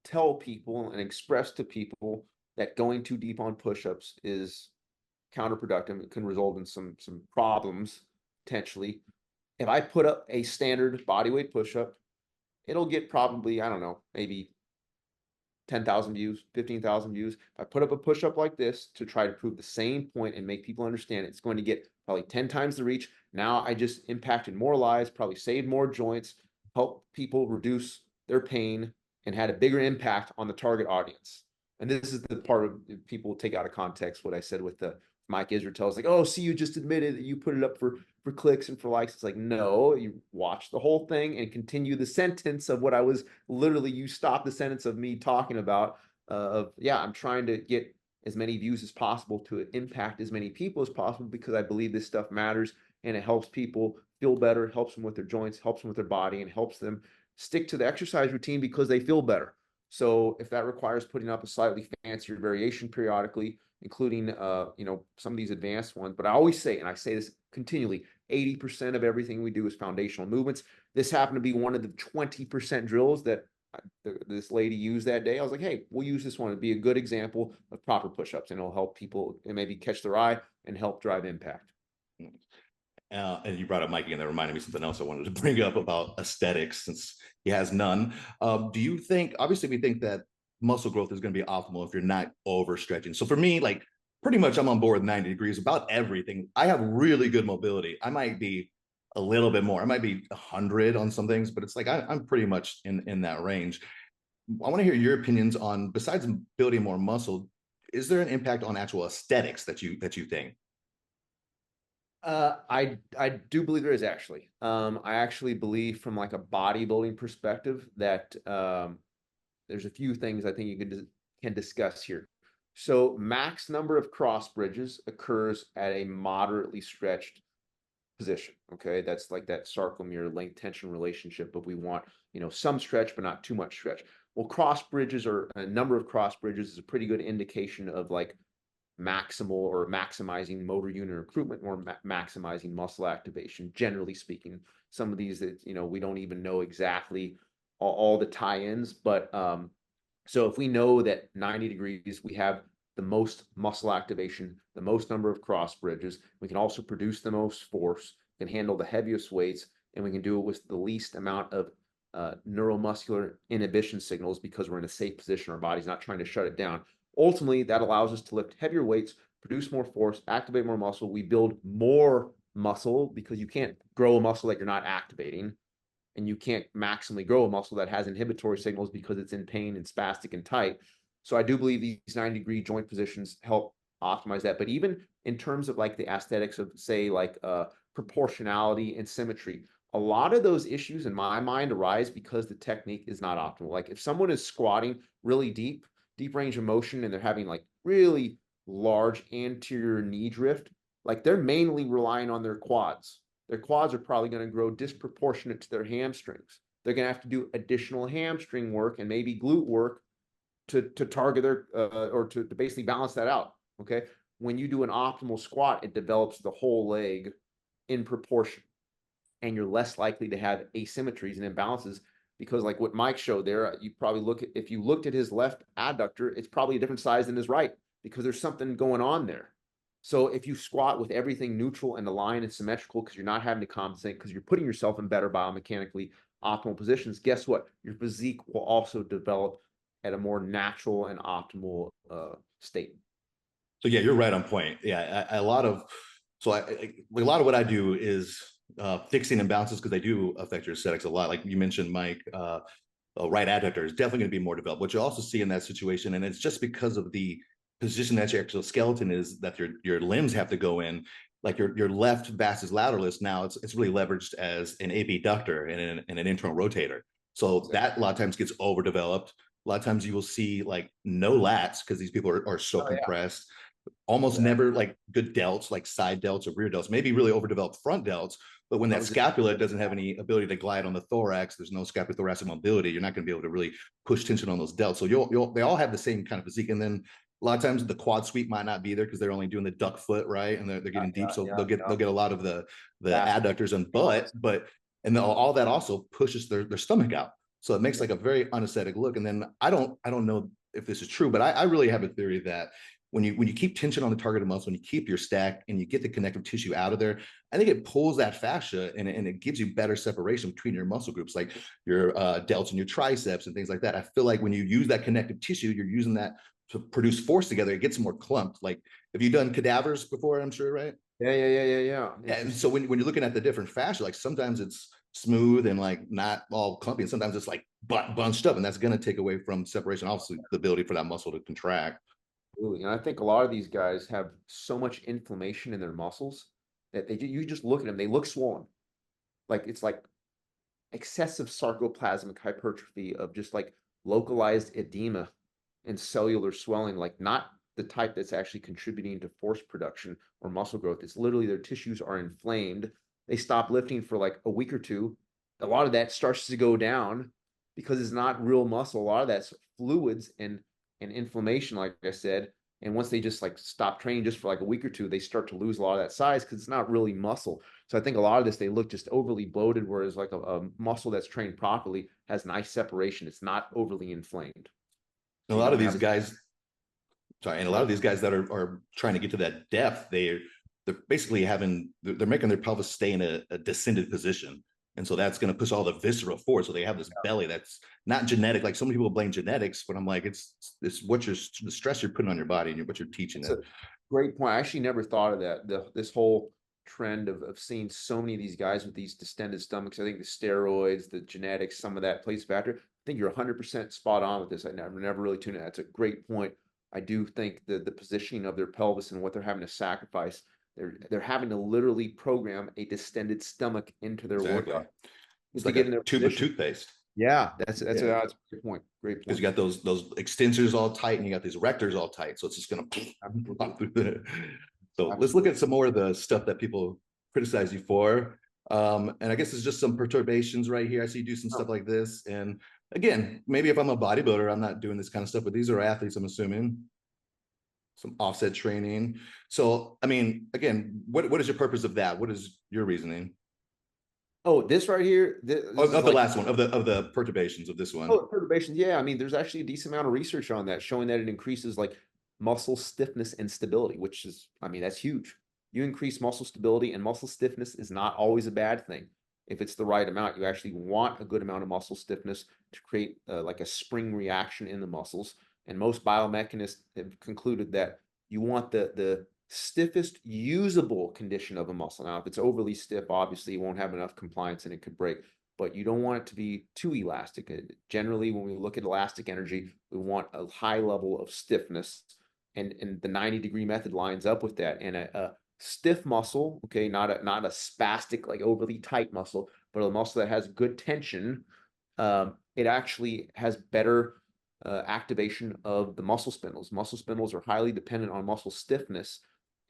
tell people and express to people that going too deep on push-ups is counterproductive, it can result in some problems potentially. If I put up a standard bodyweight push-up, it'll get probably, I don't know, maybe 10,000 views, 15,000 views. If I put up a push up like this to try to prove the same point and make people understand it, it's going to get probably 10 times the reach. Now I just impacted more lives, probably saved more joints, helped people reduce their pain, and had a bigger impact on the target audience. And this is the part of people take out of context what I said with the Mike Israetel. It's like, oh, see, you just admitted that you put it up for clicks and for likes. It's like, no, you watch the whole thing and continue the sentence of what I was literally, you stop the sentence of me talking about yeah, I'm trying to get as many views as possible to impact as many people as possible because I believe this stuff matters and it helps people feel better, helps them with their joints, helps them with their body, and helps them stick to the exercise routine because they feel better. So if that requires putting up a slightly fancier variation periodically, including some of these advanced ones, but I always say, and I say this continually, 80% of everything we do is foundational movements. This happened to be one of the 20% drills that this lady used that day. I was like, hey, we'll use this one to be a good example of proper push-ups, and it'll help people and maybe catch their eye and help drive impact. And you brought up Mike again. That reminded me of something else I wanted to bring up about aesthetics, since he has none. Do you think? Obviously, we think that muscle growth is going to be optimal if you're not overstretching. So for me, like pretty much, I'm on board with 90 degrees about everything. I have really good mobility. I might be a little bit more. It might be 100 on some things, but it's like I'm pretty much in that range. I want to hear your opinions on, besides building more muscle, is there an impact on actual aesthetics that you think? I do believe there is actually. I actually believe from like a bodybuilding perspective that there's a few things I think you can discuss here. So max number of cross bridges occurs at a moderately stretched position. Okay, that's like that sarcomere length tension relationship, but we want some stretch, but not too much stretch. Well, cross bridges or a number of cross bridges is a pretty good indication of like maximal or maximizing motor unit recruitment or maximizing muscle activation. Generally speaking, some of these that we don't even know exactly all the tie-ins, but so if we know that 90 degrees, we have the most muscle activation, the most number of cross bridges, we can also produce the most force, can handle the heaviest weights, and we can do it with the least amount of neuromuscular inhibition signals because we're in a safe position. Our body's not trying to shut it down. Ultimately, that allows us to lift heavier weights, produce more force, activate more muscle. We build more muscle because you can't grow a muscle that you're not activating, and you can't maximally grow a muscle that has inhibitory signals because it's in pain and spastic and tight. So I do believe these 90-degree joint positions help optimize that. But even in terms of like the aesthetics of, say, like proportionality and symmetry, a lot of those issues in my mind arise because the technique is not optimal. Like if someone is squatting really deep range of motion, and they're having like really large anterior knee drift, like they're mainly relying on their quads. Their quads are probably going to grow disproportionate to their hamstrings. They're going to have to do additional hamstring work and maybe glute work to target their or to basically balance that out. Okay. When you do an optimal squat, it develops the whole leg in proportion, and you're less likely to have asymmetries and imbalances because like what Mike showed there, you probably if you looked at his left adductor, it's probably a different size than his right because there's something going on there. So if you squat with everything neutral and aligned and symmetrical because you're not having to compensate, because you're putting yourself in better biomechanically optimal positions, guess what? Your physique will also develop at a more natural and optimal state. So yeah, you're right on point. Yeah, a lot of a lot of what I do is fixing imbalances because they do affect your aesthetics a lot. Like you mentioned, Mike, right adductor is definitely going to be more developed. What you also see in that situation, and it's just because of the position that your actual skeleton is, that your limbs have to go in. Like your left vastus lateralis now, it's really leveraged as an abductor and an internal rotator. So that a lot of times gets overdeveloped. A lot of times you will see like no lats because these people are so Oh yeah. compressed. Almost Yeah. never like good delts, like side delts or rear delts, maybe really overdeveloped front delts. But when I that was just scapula doesn't have any ability to glide on the thorax, there's no scapulothoracic mobility, you're not going to be able to really push tension on those delts. So they all have the same kind of physique. And then a lot of times the quad sweep might not be there because they're only doing the duck foot, right? And they're getting deep. So they'll get a lot of the adductors and butt, but and all that also pushes their stomach out. So it makes like a very unesthetic look. And then I don't know if this is true, but I really have a theory that when you keep tension on the targeted muscle, when you keep your stack and you get the connective tissue out of there, I think it pulls that fascia and it gives you better separation between your muscle groups, like your delts and your triceps and things like that. I feel like when you use that connective tissue, you're using that to produce force together. It gets more clumped. Like, have you done cadavers before? I'm sure, right? Yeah. And Interesting. so when you're looking at the different fascia, like sometimes it's smooth and like not all clumpy, and sometimes it's like bunched up, and that's going to take away from separation. Obviously, the ability for that muscle to contract. Absolutely. And I think a lot of these guys have so much inflammation in their muscles that you just look at them, they look swollen. Like it's like excessive sarcoplasmic hypertrophy of just like localized edema and cellular swelling, like not the type that's actually contributing to force production or muscle growth. It's literally their tissues are inflamed. They stop lifting for like a week or two. A lot of that starts to go down because it's not real muscle. A lot of that's fluids and inflammation, like I said. And once they just like stop training just for like a week or two, they start to lose a lot of that size because it's not really muscle. So I think a lot of this, they look just overly bloated, whereas like a muscle that's trained properly has nice separation. It's not overly inflamed. And So a you lot of don't these have guys, sorry, and a lot of these guys that are trying to get to that depth, they're basically they're making their pelvis stay in a descended position. And so that's going to push all the viscera forward. So they have this belly that's not genetic. Like some people blame genetics, but I'm like, it's what the stress you're putting on your body and what you're teaching That's it. a great point. I actually never thought of that. This whole trend of seeing so many of these guys with these distended stomachs. I think the steroids, the genetics, some of that plays a factor. I think you're 100% spot on with this. I never really tuned in. That's a great point. I do think the positioning of their pelvis and what they're having to sacrifice, they're having to literally program a distended stomach into their Exactly. workout It's to like get a in their tube of position. toothpaste. Yeah, that's Yeah. that's a great point. Great Because point. you got those extensors all tight and you got these rectors all tight. So it's just gonna pop through there. So let's look Absolutely. at some more of the stuff that people criticize you for. And I guess it's just some perturbations right here. I see you do some stuff like this. And again, maybe if I'm a bodybuilder, I'm not doing this kind of stuff, but these are athletes, I'm assuming. Some offset training. So, I mean, again, what is your purpose of that? What is your reasoning? Oh, this right here, this Of is the like, last one, of the perturbations of this one. oh, perturbations. Yeah, I mean, there's actually a decent amount of research on that showing that it increases like muscle stiffness and stability, which is, I mean, that's huge. You increase muscle stability, and muscle stiffness is not always a bad thing. If it's the right amount, you actually want a good amount of muscle stiffness to create like a spring reaction in the muscles. And most biomechanists have concluded that you want the stiffest usable condition of a muscle. Now, if it's overly stiff, obviously you won't have enough compliance and it could break, but you don't want it to be too elastic. Generally, when we look at elastic energy, we want a high level of stiffness, and the 90-degree method lines up with that. And a stiff muscle, okay, not a spastic, like overly tight muscle, but a muscle that has good tension, it actually has better activation of the muscle spindles. Muscle spindles are highly dependent on muscle stiffness,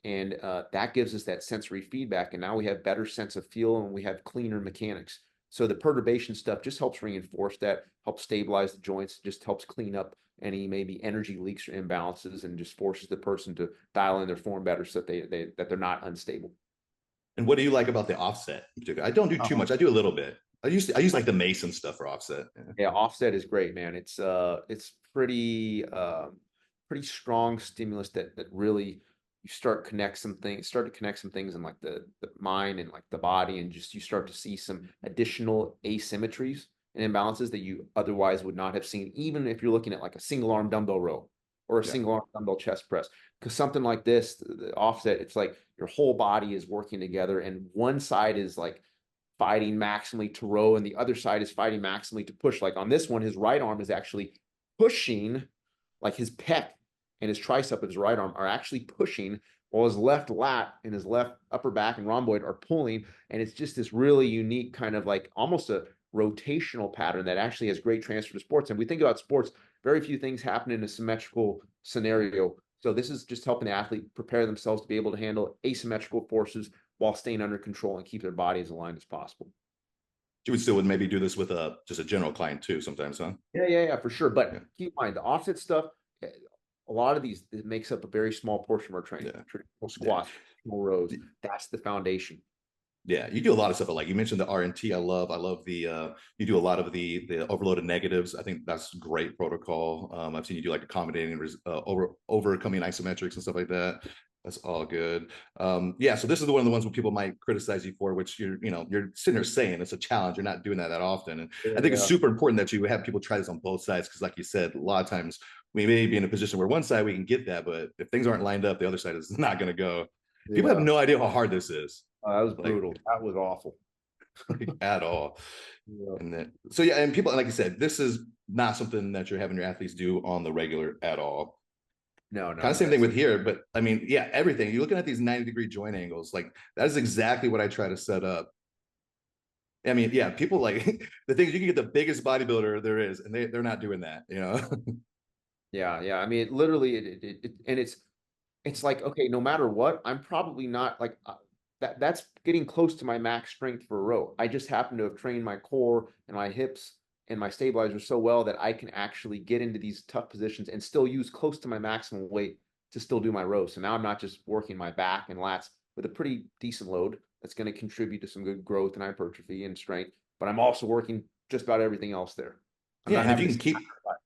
and that gives us that sensory feedback. And now we have better sense of feel, and we have cleaner mechanics. So the perturbation stuff just helps reinforce that, helps stabilize the joints, just helps clean up any maybe energy leaks or imbalances, and just forces the person to dial in their form better so that they're not unstable. And what do you like about the offset in particular? I don't do too much. I do a little bit. I use like the Mason stuff for offset. Yeah. Yeah, offset is great, man. It's pretty strong stimulus that really you start to connect some things in like the mind and like the body, and just you start to see some additional asymmetries and imbalances that you otherwise would not have seen, even if you're looking at like a single arm dumbbell row or a Yeah. single arm dumbbell chest press. Because something like this, the offset, it's like your whole body is working together, and one side is like fighting maximally to row, and the other side is fighting maximally to push. Like on this one, his right arm is actually pushing, like his pec and his tricep of his right arm are actually pushing, while his left lat and his left upper back and rhomboid are pulling. And it's just this really unique kind of like almost a rotational pattern that actually has great transfer to sports. And we think about sports, very few things happen in a symmetrical scenario. So this is just helping the athlete prepare themselves to be able to handle asymmetrical forces while staying under control and keep their body as aligned as possible. You would still would maybe do this with just a general client too sometimes, huh? Yeah, for sure. But Yeah. keep in mind the offset stuff, a lot of these, it makes up a very small portion of our training. Yeah. Traditional squats, traditional rows, that's the foundation. Yeah, you do a lot of stuff. Like you mentioned the RNT. I love the you do a lot of the overloaded negatives. I think that's great protocol. I've seen you do like accommodating overcoming isometrics and stuff like that. That's all good. Yeah, so this is one of the ones where people might criticize you for, which you're sitting there saying it's a challenge. You're not doing that often, and I think it's super important that you have people try this on both sides, because like you said, a lot of times we may be in a position where one side we can get that, but if things aren't lined up, the other side is not going to go. People have no idea how hard this is. That was brutal. That was awful. Like, at all. Yeah. And then, so yeah, and people, like I said, this is not something that you're having your athletes do on the regular at all. No, Kind of same thing with here, but I mean, yeah, everything. You're looking at these 90-degree joint angles, like that is exactly what I try to set up. I mean, yeah, people like the things you can get the biggest bodybuilder there is, and they're not doing that, Yeah. I mean, literally, and it's like, okay, no matter what, I'm probably not like that's getting close to my max strength for a row. I just happen to have trained my core and my hips and my stabilizer so well that I can actually get into these tough positions and still use close to my maximum weight to still do my rows. So now I'm not just working my back and lats with a pretty decent load that's going to contribute to some good growth and hypertrophy and strength, but I'm also working just about everything else there. I'm Yeah, not and if having you to can keep sacrifice.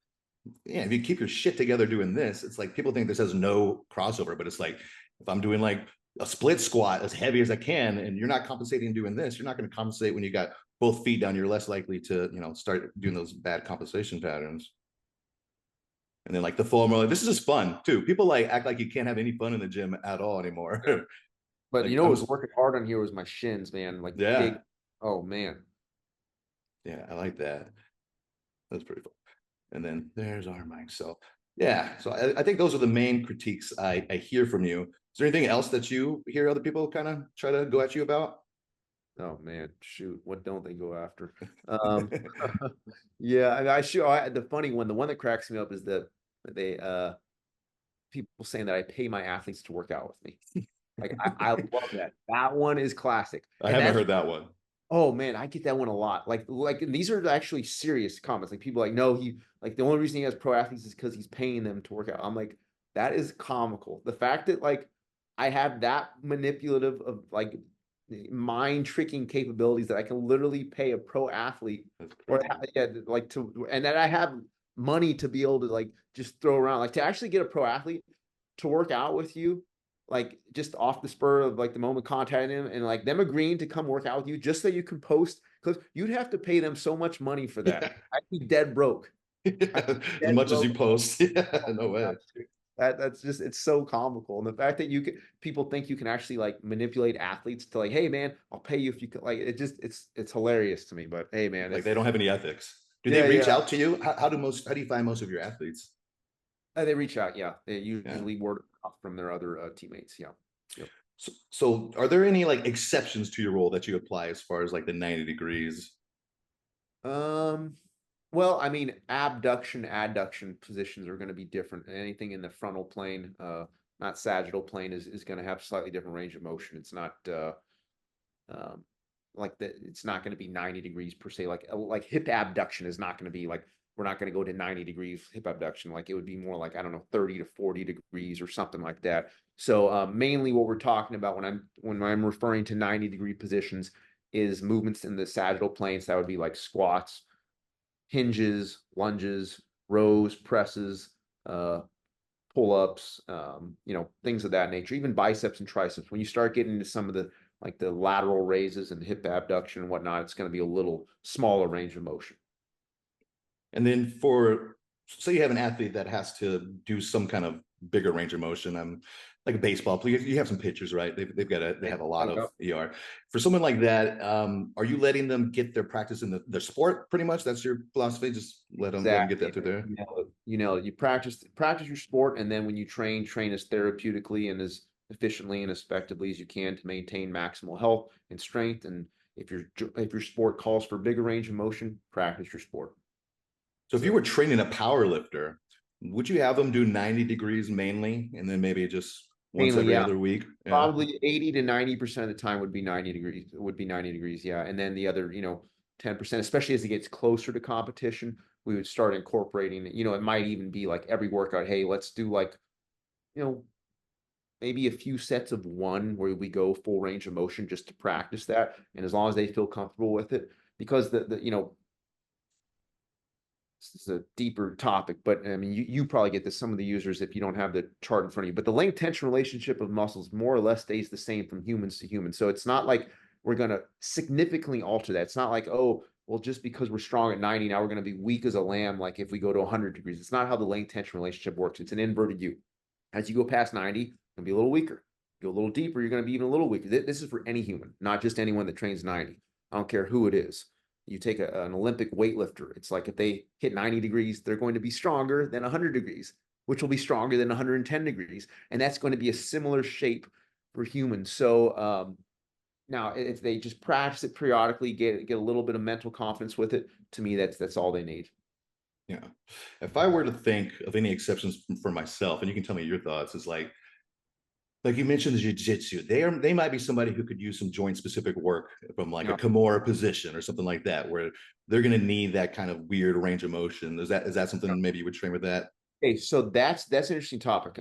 yeah, if you keep your shit together doing this, it's like people think this has no crossover, but it's like if I'm doing like a split squat as heavy as I can, and you're not compensating doing this, you're not going to compensate when you got both feet down. You're less likely to, start doing those bad compensation patterns. And then like the formal, this is just fun too. People like act like you can't have any fun in the gym at all anymore. But you Like know what was I'm working hard on here was my shins, man. Like big. yeah, Oh man. yeah, I like that. That's pretty fun. And then there's our mic. So yeah, so I think those are the main critiques I hear from you. Is there anything else that you hear other people kind of try to go at you about? Oh man, shoot, what don't they go after? Um, yeah, I shoot. The funny one, the one that cracks me up is that they people saying that I pay my athletes to work out with me. Like I love that. That one is classic, I and haven't that's heard that one. oh man, I get that one a lot. And these are actually serious comments. Like people like, no, he like the only reason he has pro athletes is because he's paying them to work out. I'm like, that is comical. The fact that like I have that manipulative of like mind tricking capabilities that I can literally pay a pro athlete That's or crazy. yeah, like to and that I have money to be able to like just throw around, like to actually get a pro athlete to work out with you like just off the spur of like the moment contacting him and like them agreeing to come work out with you just so you can post because you'd have to pay them so much money for that. Yeah. I'd be dead broke. I'd be As dead much as you broke. post. Yeah, Oh no my way. gosh, dude. That's just it's so comical. And the fact that you can people think you can actually like manipulate athletes to like, hey man, I'll pay you if you can like it just it's hilarious to me. But hey man, Like it's they don't have any ethics. Do they yeah, reach yeah. out to you? How do you find most of your athletes? They reach out, yeah. They Yeah. usually word off from their other teammates. Yeah. Yep. So are there any like exceptions to your rule that you apply as far as like the 90 degrees? Um, well, I mean, abduction, adduction positions are going to be different. Anything in the frontal plane, not sagittal plane, is going to have slightly different range of motion. It's not um, like the it's not going to be 90 degrees per se. Like hip abduction is not going to be like we're not going to go to 90 degrees hip abduction. Like it would be more like I don't know 30 to 40 degrees or something like that. So mainly what we're talking about when I'm referring to 90-degree positions is movements in the sagittal planes. That would be like squats, hinges, lunges, rows, presses, uh, pull-ups, things of that nature, even biceps and triceps. When you start getting into some of the like the lateral raises and hip abduction and whatnot, it's going to be a little smaller range of motion. And then for say you have an athlete that has to do some kind of bigger range of motion. I'm like a baseball player. You have some pitchers, right? They have a lot of ER. For someone like that, are you letting them get their practice in their sport pretty much? That's your philosophy. Just let them get Exactly. that through there. You practice your sport, and then when you train as therapeutically and as efficiently and as effectively as you can to maintain maximal health and strength. And if your sport calls for bigger range of motion, practice your sport. So if you were So training a power lifter, would you have them do 90 degrees mainly and then maybe just once mainly, every yeah, other week? Yeah. probably 80 to 90% of the time would be 90 degrees, yeah. And then the other, 10%, especially as it gets closer to competition, we would start incorporating, it might even be like every workout, hey, let's do like, you know, maybe a few sets of one where we go full range of motion just to practice that. And as long as they feel comfortable with it, because this is a deeper topic, but I mean, you probably get this some of the users if you don't have the chart in front of you, but the length tension relationship of muscles more or less stays the same from humans to humans. So it's not like we're going to significantly alter that. It's not like, oh, well, just because we're strong at 90, now we're going to be weak as a lamb. Like if we go to 100 degrees, it's not how the length tension relationship works. It's an inverted U. As you go past 90, you're going to be a little weaker. Go a little deeper, you're going to be even a little weaker. This is for any human, not just anyone that trains 90. I don't care who it is. You take an Olympic weightlifter. It's like if they hit 90 degrees, they're going to be stronger than 100 degrees, which will be stronger than 110 degrees. And that's going to be a similar shape for humans. So now if they just practice it periodically, get a little bit of mental confidence with it, to me, that's all they need. Yeah. If I were to think of any exceptions for myself, and you can tell me your thoughts, is like you mentioned the jiu-jitsu, they might be somebody who could use some joint specific work from like a Yeah. Kimura position or something like that, where they're going to need that kind of weird range of motion. Is that something maybe you would train with that? Okay, so that's an interesting topic.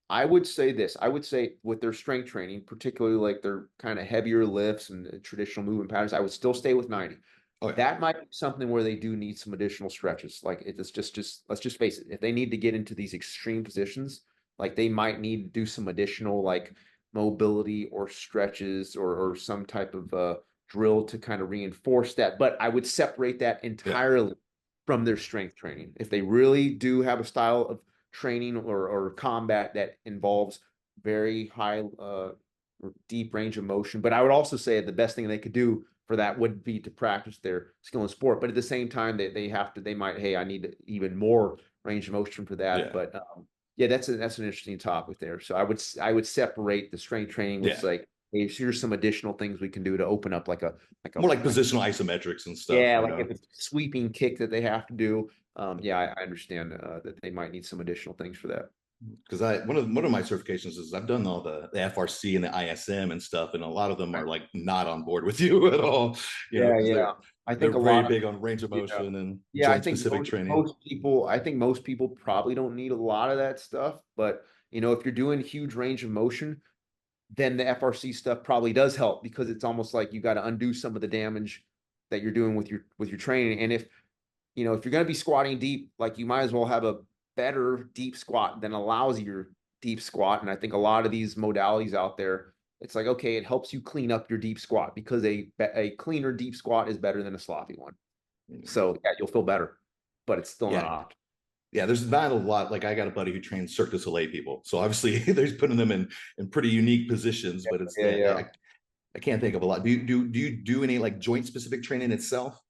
I would say this. I would say with their strength training, particularly like their kind of heavier lifts and traditional movement patterns, I would still stay with 90. Oh yeah. That might be something where they do need some additional stretches. Like it's just let's just face it. If they need to get into these extreme positions, like they might need to do some additional like mobility or stretches or some type of drill to kind of reinforce that. But I would separate that Yeah. entirely from their strength training. If they really do have a style of training or combat that involves very high deep range of motion. But I would also say the best thing they could do for that would be to practice their skill in sport. But at the same time, they might, hey, I need even more range of motion for that. Yeah. But yeah, that's an interesting topic there. So I would separate the strength training with Yeah. like, hey, here's some additional things we can do to open up More like positional isometrics and stuff, yeah, you like know. if it's a sweeping kick that they have to do. Yeah, I understand that they might need some additional things for that. Because I one of my certifications is I've done all the FRC and the ISM and stuff, and a lot of them are like not on board with you at all, you know, Yeah, because yeah. I they're think a very lot of big on range of yeah. motion and Yeah, I joint think specific training. most people probably don't need a lot of that stuff, but if you're doing huge range of motion, then the FRC stuff probably does help because it's almost like you got to undo some of the damage that you're doing with your training. And if you're going to be squatting deep, like you might as well have a better deep squat than a lousier deep squat. And I think a lot of these modalities out there, it's like, okay, it helps you clean up your deep squat because a cleaner deep squat is better than a sloppy one. So yeah, you'll feel better, but it's still not Yeah, optimal. yeah. There's not a lot. Like I got a buddy who trains Cirque du Soleil people, so obviously there's putting them in pretty unique positions. But it's Yeah, that yeah. I can't think of a lot. Do you do any like joint specific training itself?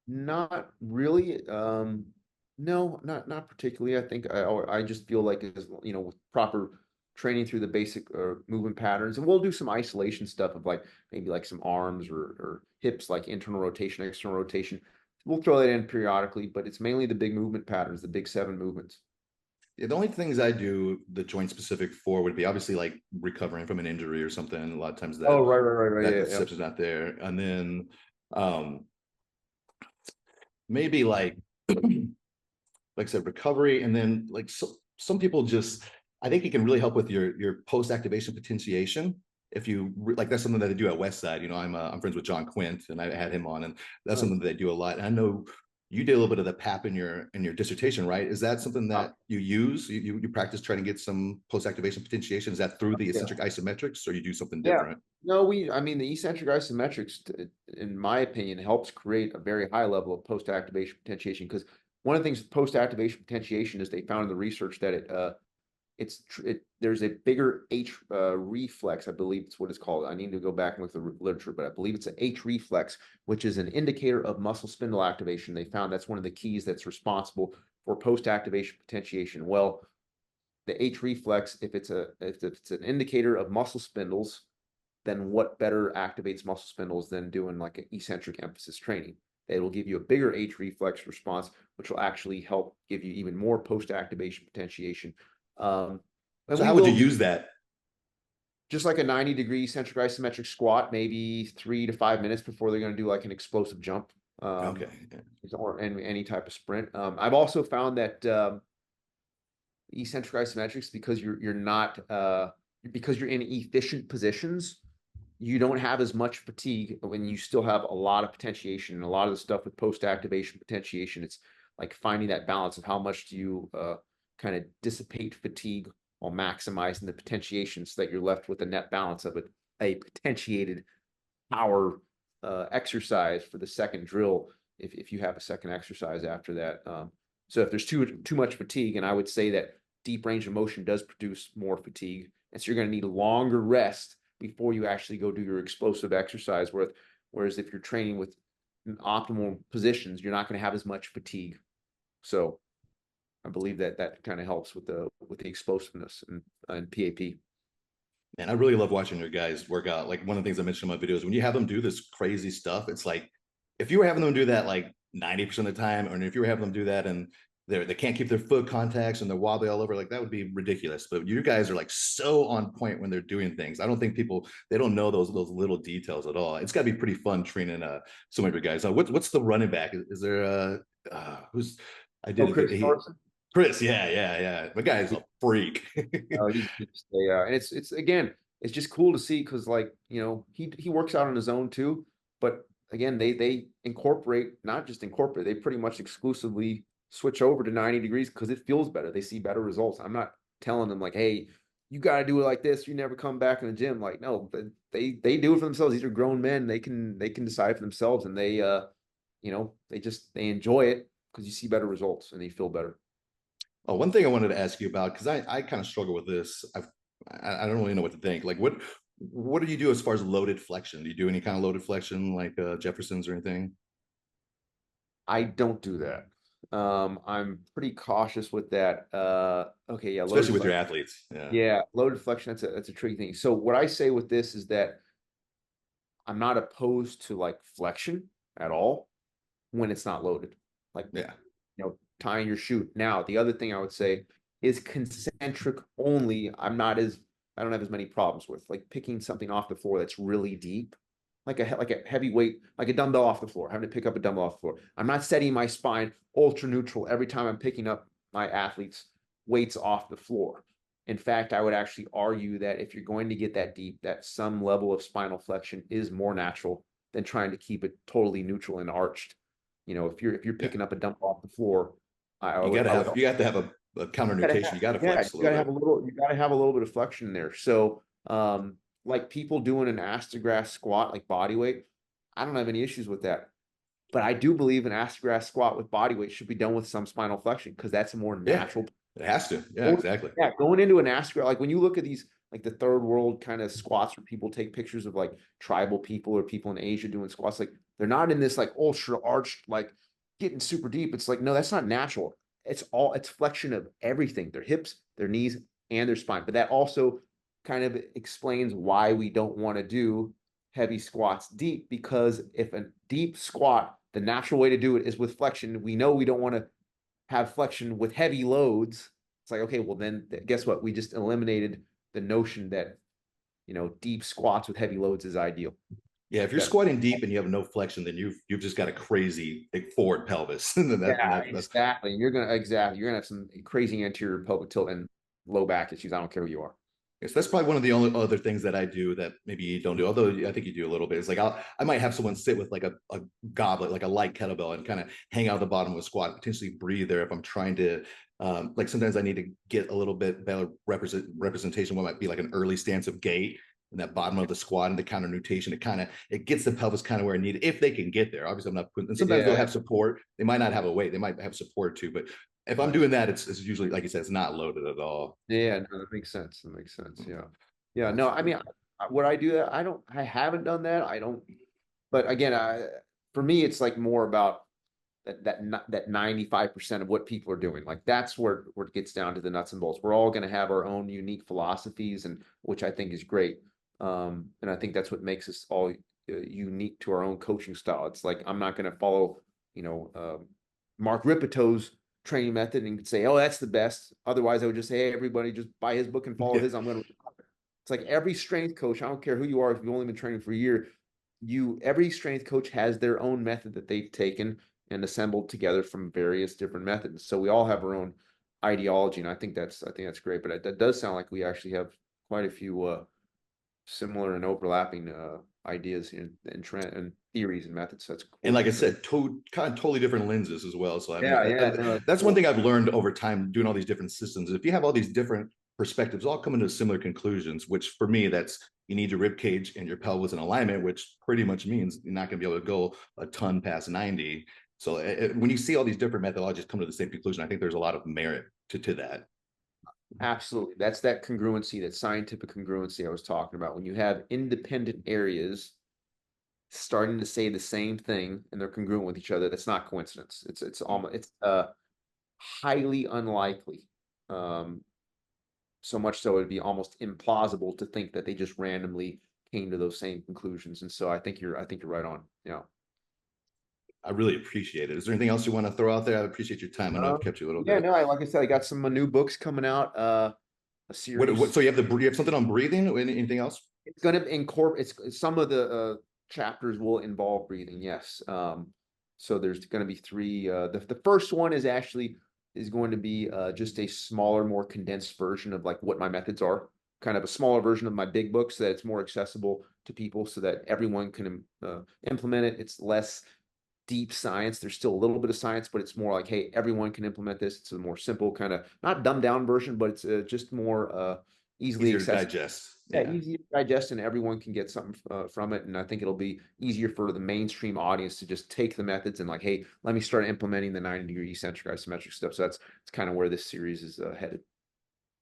Not really. No, not particularly. I think I just feel like with proper training through the basic movement patterns, and we'll do some isolation stuff of like maybe like some arms or hips, like internal rotation, external rotation. We'll throw that in periodically, but it's mainly the big movement patterns, the big seven movements. Yeah, the only things I do the joint specific for would be obviously like recovering from an injury or something. A lot of times Oh, that right. that Yeah, yeah. steps is not there, and then um maybe like I said, recovery, and then like some people just I think it can really help with your post activation potentiation. If you like, that's something that they do at Westside. You know, I'm friends with John Quint, and I had him on, and that's Nice. something that they do a lot. And I know you did a little bit of the PAP in your dissertation, right? Is that something that you use? You practice trying to get some post activation potentiation? Is that through the Yeah. eccentric isometrics, or you do something Yeah. different? No, I mean, the eccentric isometrics, in my opinion, helps create a very high level of post-activation potentiation. Because one of the things with post-activation potentiation is they found in the research that there's a bigger H reflex, I believe it's what it's called. I need to go back and look at the literature, but I believe it's an H reflex, which is an indicator of muscle spindle activation. They found that's one of the keys that's responsible for post-activation potentiation. Well, the H reflex, if it's an indicator of muscle spindles, then what better activates muscle spindles than doing like an eccentric emphasis training? It will give you a bigger H reflex response, which will actually help give you even more post-activation potentiation. Um, and So we how would you will use that? just like a 90-degree eccentric isometric squat, maybe 3 to 5 minutes before they're going to do like an explosive jump, Okay. or any type of sprint. I've also found that eccentric isometrics, because you're not because you're in efficient positions, you don't have as much fatigue when you still have a lot of potentiation. And a lot of the stuff with post-activation potentiation, it's like finding that balance of how much do you kind of dissipate fatigue while maximizing the potentiation so that you're left with a net balance of a potentiated power exercise for the second drill if you have a second exercise after that. So if there's too much fatigue, and I would say that deep range of motion does produce more fatigue, and so you're going to need a longer rest before you actually go do your explosive exercise. Whereas if you're training with optimal positions, you're not going to have as much fatigue. So I believe that kind of helps with the explosiveness and PAP. And I really love watching your guys work out. Like one of the things I mentioned in my videos, when you have them do this crazy stuff, it's like if you were having them do that like 90% of the time, or if you were having them do that and they can't keep their foot contacts and they're wobbly all over, like that would be ridiculous. But you guys are like so on point when they're doing things. I don't think people they don't know those little details at all. It's got to be pretty fun training some of your guys. What's the running back? Is there who's I Oh, did Chris it. Carson. Chris, yeah. My guy's a freak. Yeah, and it's again, it's just cool to see because like he works out on his own too, but again they incorporate not just incorporate, they pretty much exclusively switch over to 90 degrees because it feels better. They see better results. I'm not telling them like, hey, you got to do it like this. You never come back in the gym. Like no, they do it for themselves. These are grown men. They can decide for themselves, and they enjoy it because you see better results and they feel better. Oh, one thing I wanted to ask you about, because I kind of struggle with this. I don't really know what to think. Like, what do you do as far as loaded flexion? Do you do any kind of loaded flexion like Jefferson's or anything? I don't do that. I'm pretty cautious with that. Okay, yeah, Especially loaded with your flexion. athletes. Yeah. Yeah, loaded flexion, that's a tricky thing. So what I say with this is that I'm not opposed to like flexion at all when it's not loaded. Like, Yeah. tying your shoe. Now, the other thing I would say is concentric only. I don't have as many problems with like picking something off the floor that's really deep, like a heavy weight, like a dumbbell off the floor, having to pick up a dumbbell off the floor. I'm not setting my spine ultra neutral every time I'm picking up my athletes' weights off the floor. In fact, I would actually argue that if you're going to get that deep, that some level of spinal flexion is more natural than trying to keep it totally neutral and arched. If you're Yeah. picking up a dumbbell off the floor, I You would gotta I would have you have to have a counter gotta nutation. have, You gotta yeah, flex a little bit. you gotta have a little bit of flexion in there. So, like people doing an astrograph squat, like body weight, I don't have any issues with that. But I do believe an astrograph squat with body weight should be done with some spinal flexion because that's a more Yeah. natural. It has to. Yeah, exactly. Yeah, going into an astrograph, like when you look at these, like the third world kind of squats where people take pictures of like tribal people or people in Asia doing squats, like they're not in this like ultra arched, like getting super deep. It's like, no, that's not natural. It's flexion of everything, their hips, their knees, and their spine. But that also kind of explains why we don't want to do heavy squats deep, because if a deep squat, the natural way to do it is with flexion. We know we don't want to have flexion with heavy loads. It's like, okay, well then guess what? We just eliminated the notion that, deep squats with heavy loads is ideal. Yeah, if you're That squatting deep and you have no flexion, then you've just got a crazy like, forward pelvis. And then Yeah, that's exactly. You're gonna have some crazy anterior pelvic tilt and low back issues. I don't care who you are. Yes, that's probably one of the only other things that I do that maybe you don't do, although I think you do a little bit. It's like I might have someone sit with like a goblet, like a light kettlebell, and kind of hang out the bottom of a squat, potentially breathe there if I'm trying to like sometimes I need to get a little bit better representation, what might be like an early stance of gait in that bottom of the squat and the counter nutation. It gets the pelvis kind of where I need it if they can get there. Obviously, I'm not putting, and sometimes they'll Yeah, have support. They might not have a weight, they might have support too, but if I'm right. doing that, it's usually like you said, it's not loaded at all. Yeah, no, that makes sense. That makes sense. Yeah. Yeah. No, I Absolutely. mean, would I do that? I haven't done that. I don't, but again, for me, it's like more about that 95% of what people are doing. Like that's where it gets down to the nuts and bolts. We're all going to have our own unique philosophies, and which I think is great. And I think that's what makes us all unique to our own coaching style. It's like I'm not going to follow, Mark Ripetoe's training method and say, oh, that's the best. Otherwise, I would just say, hey, everybody, just buy his book and follow Yeah. his. I'm going to. It's like every strength coach. I don't care who you are. If you've only been training for a year, every strength coach has their own method that they've taken and assembled together from various different methods. So we all have our own ideology, and I think that's great. But that does sound like we actually have quite a few similar and overlapping ideas and trend and theories and methods. So that's And cool. like I So said, kind of totally different lenses as well. So I mean, yeah, yeah, no, that's that's one cool. thing I've learned over time doing all these different systems. If you have all these different perspectives, all coming to similar conclusions, which for me, that's you need your rib cage and your pelvis in alignment, which pretty much means you're not going to be able to go a ton past 90. So when you see all these different methodologies come to the same conclusion, I think there's a lot of merit to that. Absolutely. That's that congruency, that scientific congruency I was talking about. When you have independent areas starting to say the same thing and they're congruent with each other, that's not coincidence. It's almost it's highly unlikely. Um, so much so it'd be almost implausible to think that they just randomly came to those same conclusions. And so I think you're right on. Yeah. I really appreciate it. Is there anything else you want to throw out there? I appreciate your time. I know I've kept you a little Yeah, bit. no, like I said, I got some new books coming out, a What series. so you have something on breathing? Anything else? It's going to incorporate some of the chapters will involve breathing. Yes. So there's going to be three. The first one is going to be just a smaller, more condensed version of like what my methods are, kind of a smaller version of my big book so that it's more accessible to people so that everyone can implement it. It's less deep science. There's still a little bit of science, but it's more like, hey, everyone can implement this. It's a more simple kind of not dumbed down version, but it's just more easily Easier to accessible. digest. Yeah, Yeah. easy to digest, and everyone can get something from it. And I think it'll be easier for the mainstream audience to just take the methods and like, hey, let me start implementing the 90-degree eccentric isometric stuff. So that's kind of where this series is headed.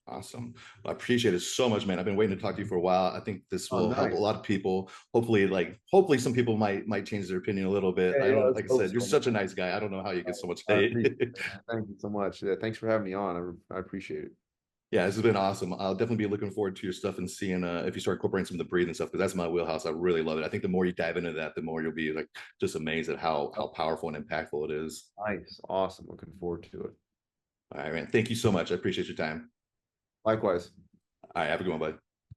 Awesome. I appreciate it so much, man. I've been waiting to talk to you for a while. I think this Oh, will help a nice. lot of people. Hopefully, hopefully some people might change their opinion a little bit. Yeah, I yeah, don't, let's like I hope said, you're so, man. such a nice guy. I don't know how you get so much I hate. appreciate it, man. Thank you so much. Yeah, thanks for having me on. I appreciate it. Yeah, this has been awesome. I'll definitely be looking forward to your stuff and seeing if you start incorporating some of the breathing stuff, because that's my wheelhouse. I really love it. I think the more you dive into that, the more you'll be like just amazed at how powerful and impactful it is. Nice. Awesome. Looking forward to it. All right, man. Thank you so much. I appreciate your time. Likewise. All right, have a good one, bud.